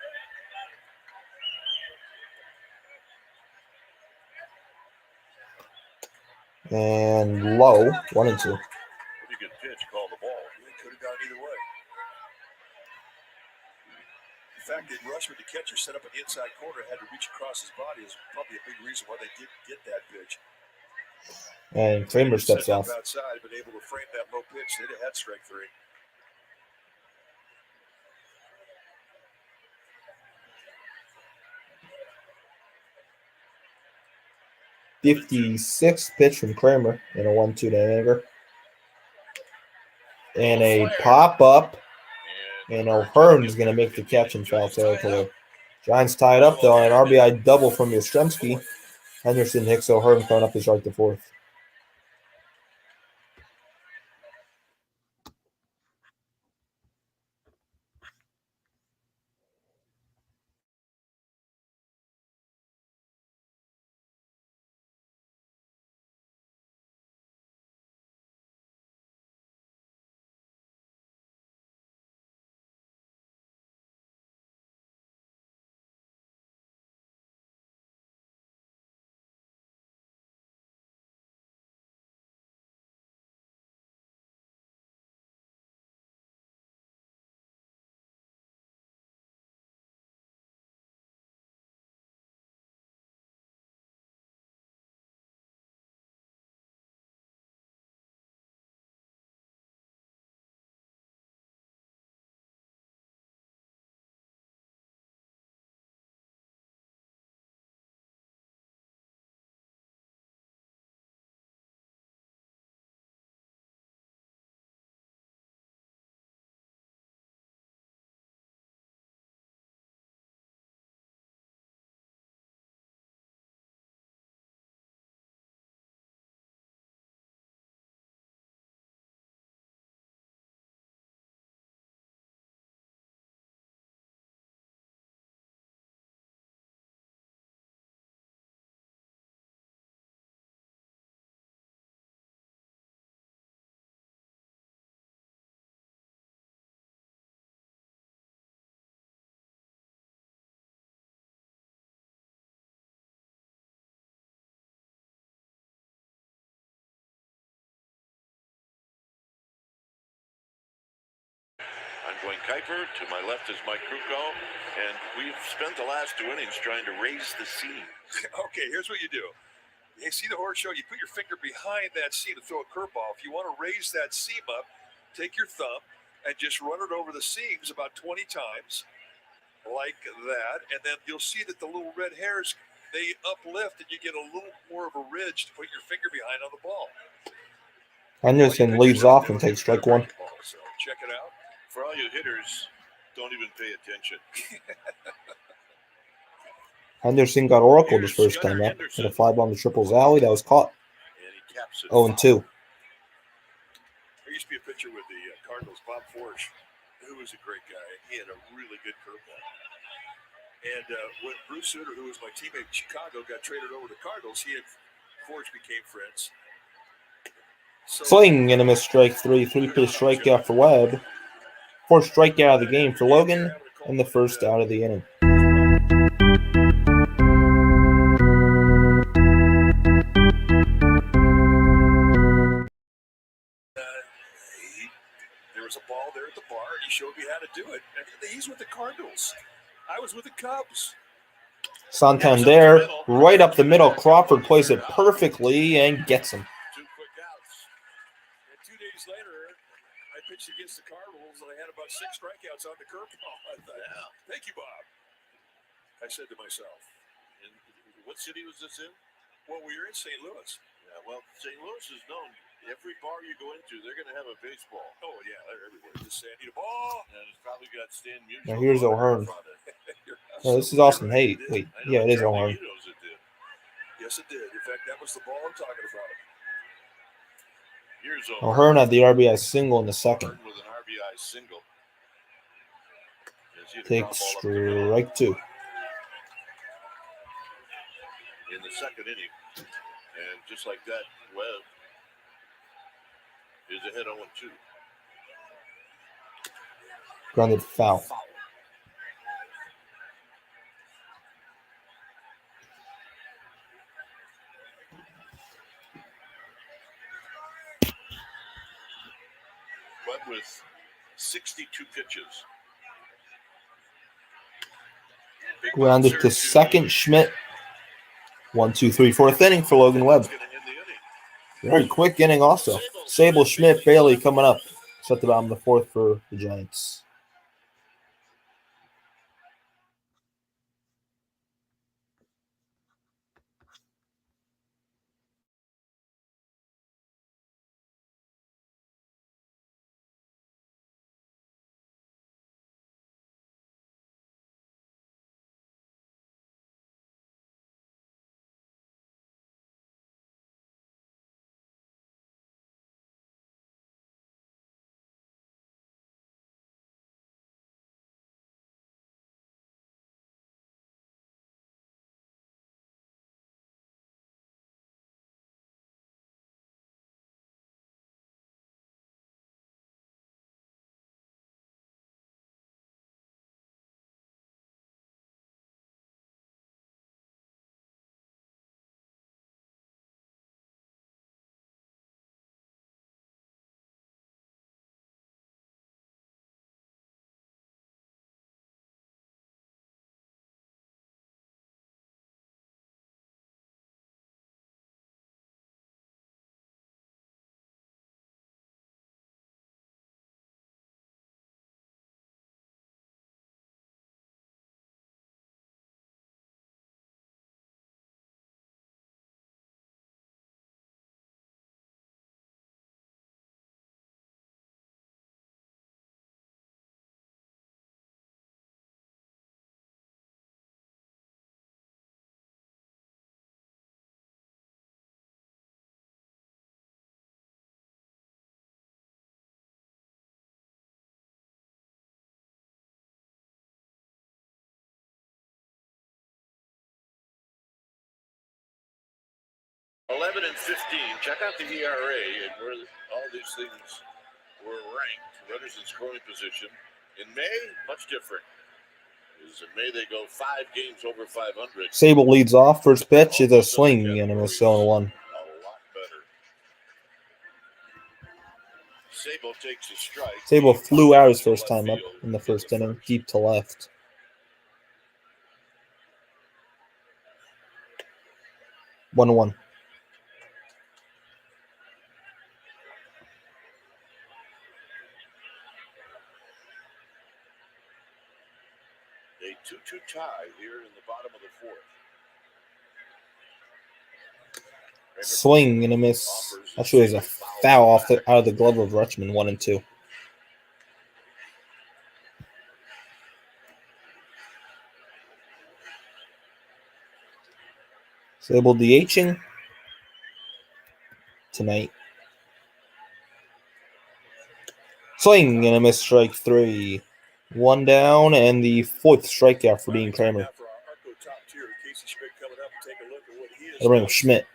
And low, 1 and 2. Pretty good pitch, call the ball. It could have gone either way. The fact that Rutschman, the catcher, set up on the inside corner, had to reach across his body is probably a big reason why they didn't get that pitch. And Kramer steps off. Outside, but able to frame that low pitch. They'd have had strike 3. '56 pitch from Kramer and a 1-2 to Haniger. And a pop up. And O'Hearn's going to make the catch in foul territory. Giants tied up though. An RBI double from Yastrzemski. Henderson, Hicks, O'Hearn coming up to start the 4th. Dwayne Kuiper. To my left is Mike Krukow. And we've spent the last 2 innings trying to raise the seam. Okay, here's what you do. You see the horse show, you put your finger behind that seam to throw a curveball. If you want to raise that seam up, take your thumb and just run it over the seams about 20 times, like that. And then you'll see that the little red hairs, they uplift and you get a little more of a ridge to put your finger behind on the ball. Henderson leads off and takes strike one. So check it out. For all you hitters, don't even pay attention. Henderson got Oracle his first time up. Hit a fly ball in the triples alley. That was caught. And he taps it. 0-2. There used to be a pitcher with the Cardinals, Bob Forge, who was a great guy. He had a really good curveball. And when Bruce Sutter, who was my teammate in Chicago, got traded over to Cardinals, he and Forge became friends. So, Swing and a missed strike three. 3-pitch strikeout for Webb. Fourth strikeout of the game for Logan, and the first out of the inning. There was a ball there at the bar, and he showed me how to do it. And he's with the Cardinals. I was with the Cubs. Santander, right up the middle. Crawford plays it perfectly and gets him. 2 quick outs. And 2 days later, I pitched against the Cardinals, and I had about 6 strikeouts on the curveball. I thought, yeah, thank you, Bob. I said to myself. And what city was this in? Well, we were in St. Louis. Yeah, well, St. Louis is known. Every bar you go into, they're going to have a baseball. Oh, yeah, they're everywhere. Just say, I need a ball. And it's probably got Stan Musial. Now here's O'Hearn. Oh, this is Austin Haight. Wait, yeah, it is O'Hearn. Yes, it did. In fact, that was the ball I'm talking about. Here's O'Hearn had the RBI single in the second. with an RBI single. Takes strike two. In the second inning. And just like that, Webb is ahead 0-2. Grounded foul. Webb with 62 pitches. Big Grounded bouncer to second. Schmidt. 1, 2, 3, fourth inning for Logan Webb. Gonna end the inning. Very quick inning also. Sable, Schmidt, Bailey coming up. Set the bottom of the fourth for the Giants. $11 and $15. Check out the ERA and where all these things were ranked. Runners in scoring position. In May, much different. Because in May they go 5 games over 500. Sable leads off. First pitch is a swing and a miss 0-1. A lot better. Sabo takes a strike. Sabo flew out his first time up in the first inning, deep to left. One. A 2-2 tie here in the bottom of the fourth. Swing and a miss. Actually, there's a foul out of the glove of Rutschman. 1-2. Sable DHing tonight. Swing and a miss, strike 3. 1 down, and the 4th strikeout for Dean Kramer. They bring Schmidt.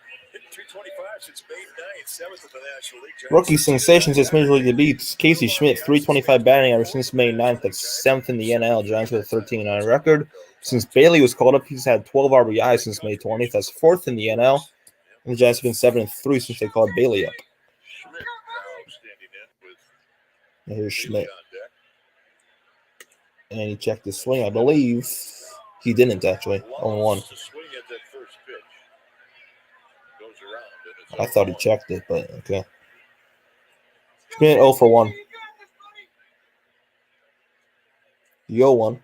Rookie sensation since Major League debuts. Casey Schmidt, 325 batting average since May 9th. That's 7th in the NL. Giants with a 13-9 record. Since Bailey was called up, he's had 12 RBIs since May 20th. That's 4th in the NL. And the Giants have been 7-3 since they called Bailey up. And here's Schmidt. And he checked his swing. I believe he didn't, actually. 0-1. I thought he checked it, but okay. Schmidt 0 for 1. The 0-1.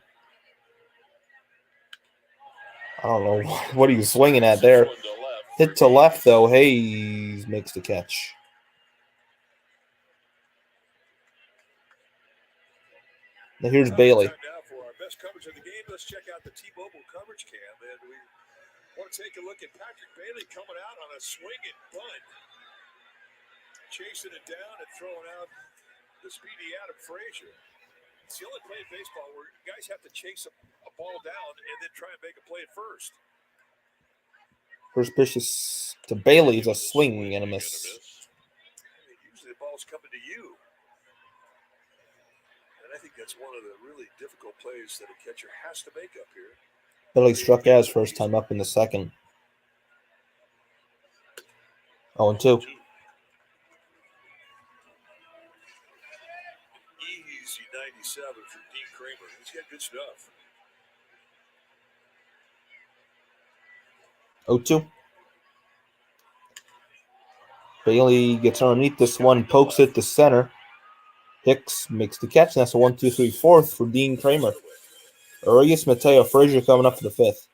I don't know what he was swinging at there. Hit to left, though. Hayes makes the catch. Now here's Bailey. Now for our best coverage of the game, let's check out the T-Mobile coverage cam. And we want to take a look at Patrick Bailey coming out on a swing and bunt. Chasing it down and throwing out the speedy Adam Frazier. It's the only play in baseball where guys have to chase a ball down and then try and make a play at first. First pitch is to Bailey. It's a swing and a miss. Usually the ball's coming to you. And I think that's one of the really difficult plays that a catcher has to make up here. Bailey struck out his first time up in the second. 0-2. Easy 97 for Dean Kramer. He's got good stuff. 0-2. Bailey gets underneath this one, pokes it to center. Hicks makes the catch, and that's a 1-2-3 fourth for Dean Kramer. Arias, Mateo, Frazier coming up for the 5th.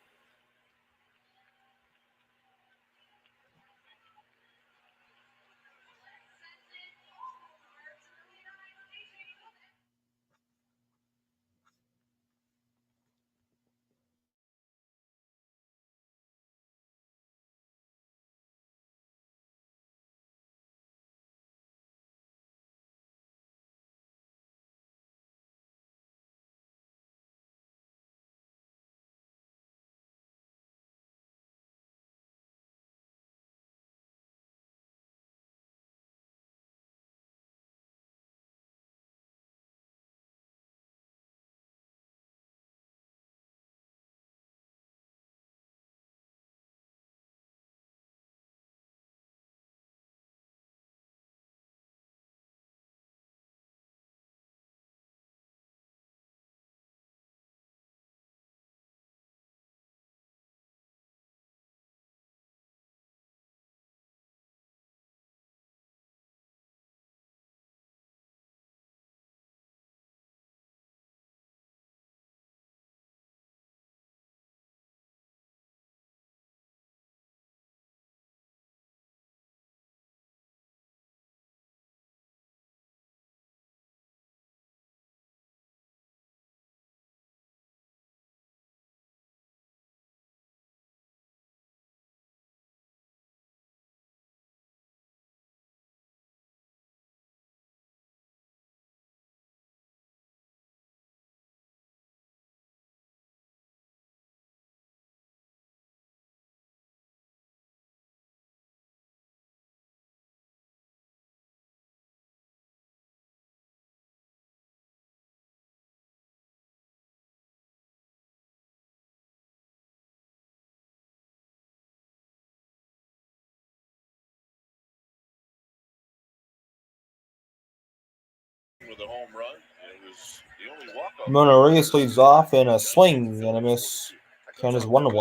with a home run. It was the only walk-off. Monorius leads off in a swing and a miss. Count is 1-1.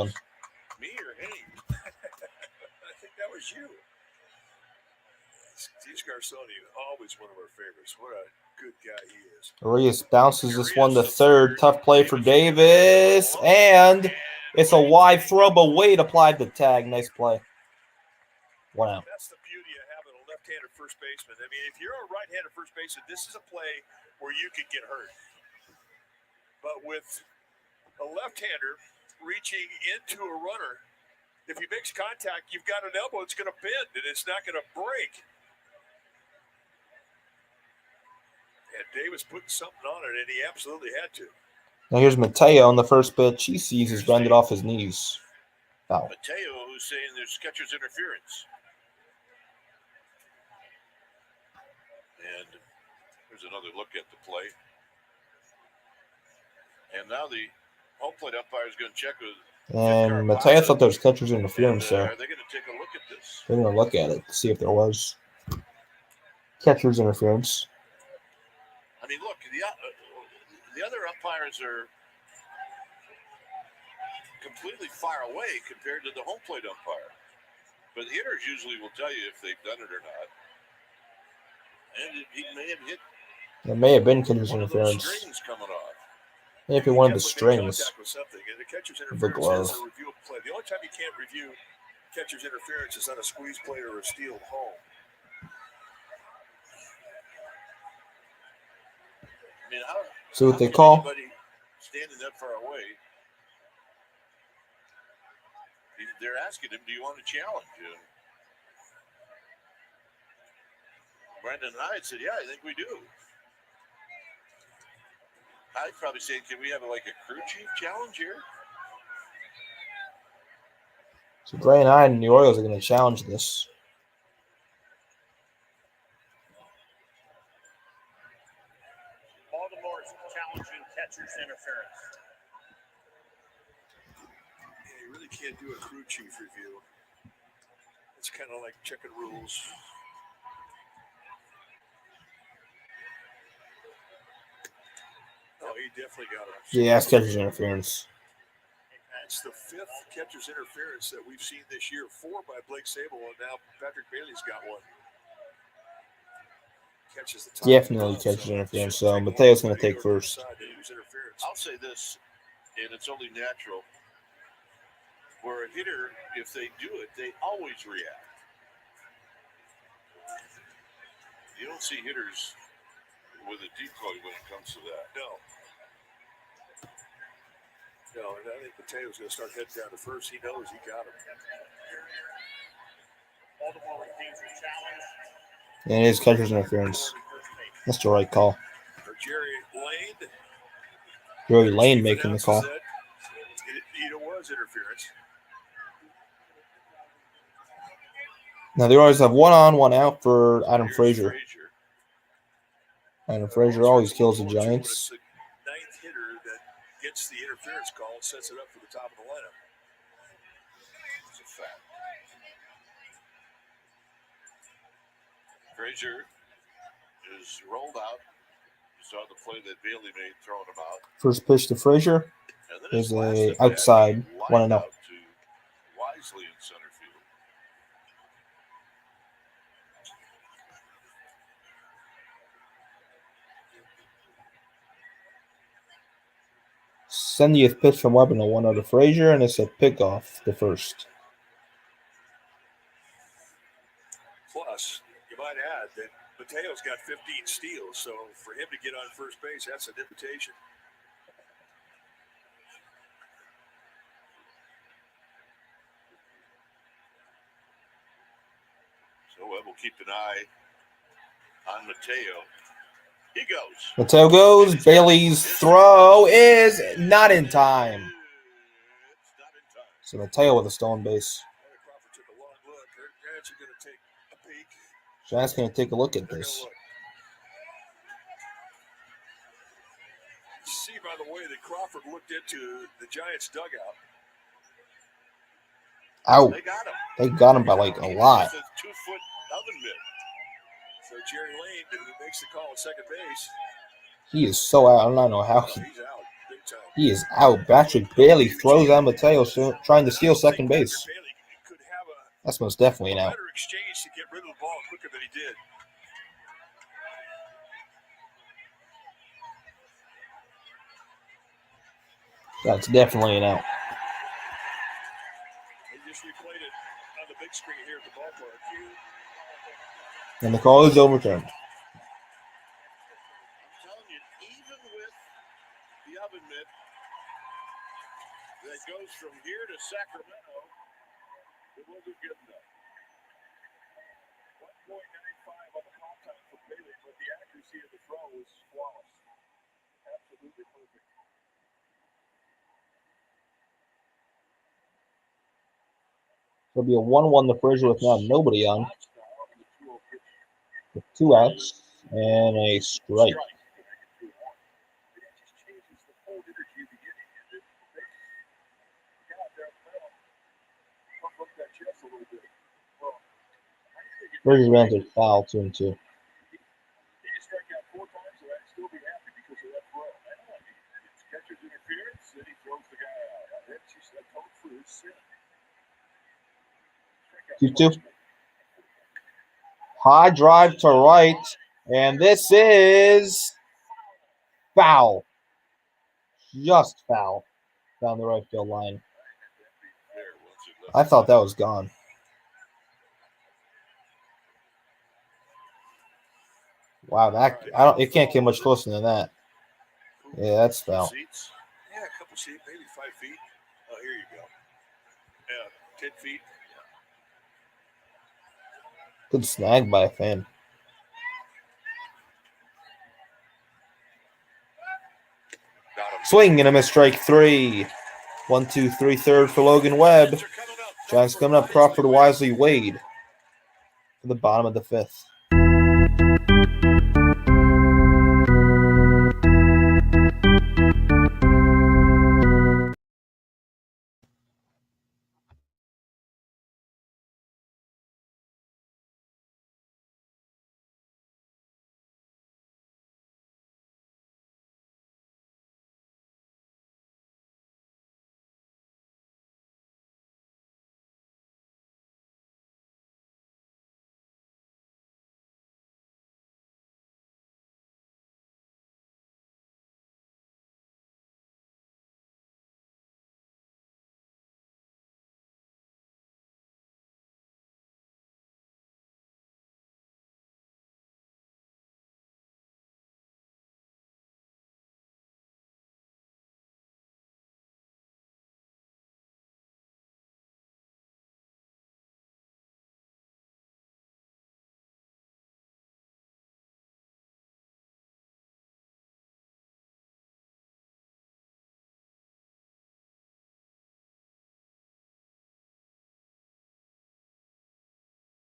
Me or Hank? I think that was you. Steve Scarsoni, always one of our favorites. What a good guy he is. Arias bounces this one to third. Tough play for Davis. And it's a wide throw, but Wade applied the tag. Nice play. 1 out. That's the beauty of having a left-handed first baseman. I mean, if you're a right-handed first baseman, this is a play where you could get hurt. But with a left-hander reaching into a runner, if he makes contact, you've got an elbow, it's going to bend, and it's not going to break. And Davis put something on it, and he absolutely had to. Now here's Mateo on the first pitch. He sees he's grounded off his knees. Foul. Mateo, who's saying there's catcher's interference. And here's another look at the play. And now the home plate umpire is going to check with. And Mateo thought there was catcher's interference there. Are they going to take a look at this? They're going to look at it to see if there was catcher's interference. I mean, look, the other umpires are completely far away compared to the home plate umpire. But the hitters usually will tell you if they've done it or not. And he may have hit. It may have been catcher's one interference. Of those strings coming off. Maybe one of the strings The catcher's of the interference glove. is a review of play. The only time you can't review catcher's interference is on a squeeze play or a steal home. I mean, how, See what how they can call? anybody standing that far away, they're asking him, do you want to challenge? And Brandon Hyde said, yeah, I think we do. I'd probably say, can we have like a crew chief challenge here? So Brandon Hyde and the Orioles are going to challenge this. Baltimore's challenging catcher's interference. Yeah, you really can't do a crew chief review. It's kind of like checking rules. No, he definitely got it. Yeah, that's catcher's interference. It's the fifth catcher's interference that we've seen this year. 4 by Blake Sable, and now Patrick Bailey's got one. Catches the top. Definitely catcher's interference. So Mateo's going to take first. I'll say this, and it's only natural. Where a hitter, if they do it, they always react. You don't see hitters with a decoy when it comes to that. No, and I think Mateo's going to start heading down to first. He knows he got him. Baltimore retains his challenge. And it is catcher's interference. That's the right call. For Jerry Lane. Jerry Lane making the call. It was interference. Now the Orioles have 1 on, 1 out for Adam Frazier. Adam Frazier always kills the Giants. The 9th hitter that gets the interference call and sets it up for the top of the lineup. It's a fact. Frazier is rolled out. You saw the play that Bailey made throwing him out. First pitch to Frazier is a outside 1-0. To Wisely in center field. Send pitch from Webb and a 1-0 to Frazier, and it's a pickoff the first. Plus, you might add that Mateo's got 15 steals, so for him to get on first base, that's an invitation. So Webb will keep an eye on Mateo. He goes. Mateo goes. Bailey's throw is not in time. It's not in time. So Mateo with a stolen base. Crawford took a long look. Giants are going to take a peek. Giants going to take a look at They're this. gonna look. See, by the way, that Crawford looked into the Giants' dugout. Out. They got him. They got him by like a lot. It's a 2-foot oven mitt. So Jerry Lane, who makes the call at second base, He is so out. I don't know how he's out big time. he is out. Patrick Bailey throws out Mateo, trying to steal second base. Bailey could have That's most definitely a an out. better exchange to get rid of the ball quicker than he did. That's definitely an out. They just replayed it on the big screen here at the ballpark. And the call is overturned. I'm telling you, even with the oven mitt that goes from here to Sacramento, it wasn't good enough. 1.95 on the pop time for Bailey, but the accuracy of the throw was flawless. Absolutely perfect. It'll be a 1-1 the Frazier with now nobody on. With 2 outs and a strike. Frazier's rounds are foul 2-2. He just struck out 4 times, so I'd still be happy because of that throw. It's catcher's interference, then he throws the guy out. That's just a code for his sin. 2-2. High drive to right, and this is foul. Just foul down the right field line. I thought that was gone. Wow, it can't get much closer than that. Yeah, that's foul. Seats? Yeah, a couple seats, maybe 5 feet. Oh, here you go. Yeah, 10 feet. Good snag by a fan. Swing and a miss, strike 3. 1-2-3 third for Logan Webb. Giants coming up. Crawford, Wisely, Wade for the bottom of the 5th.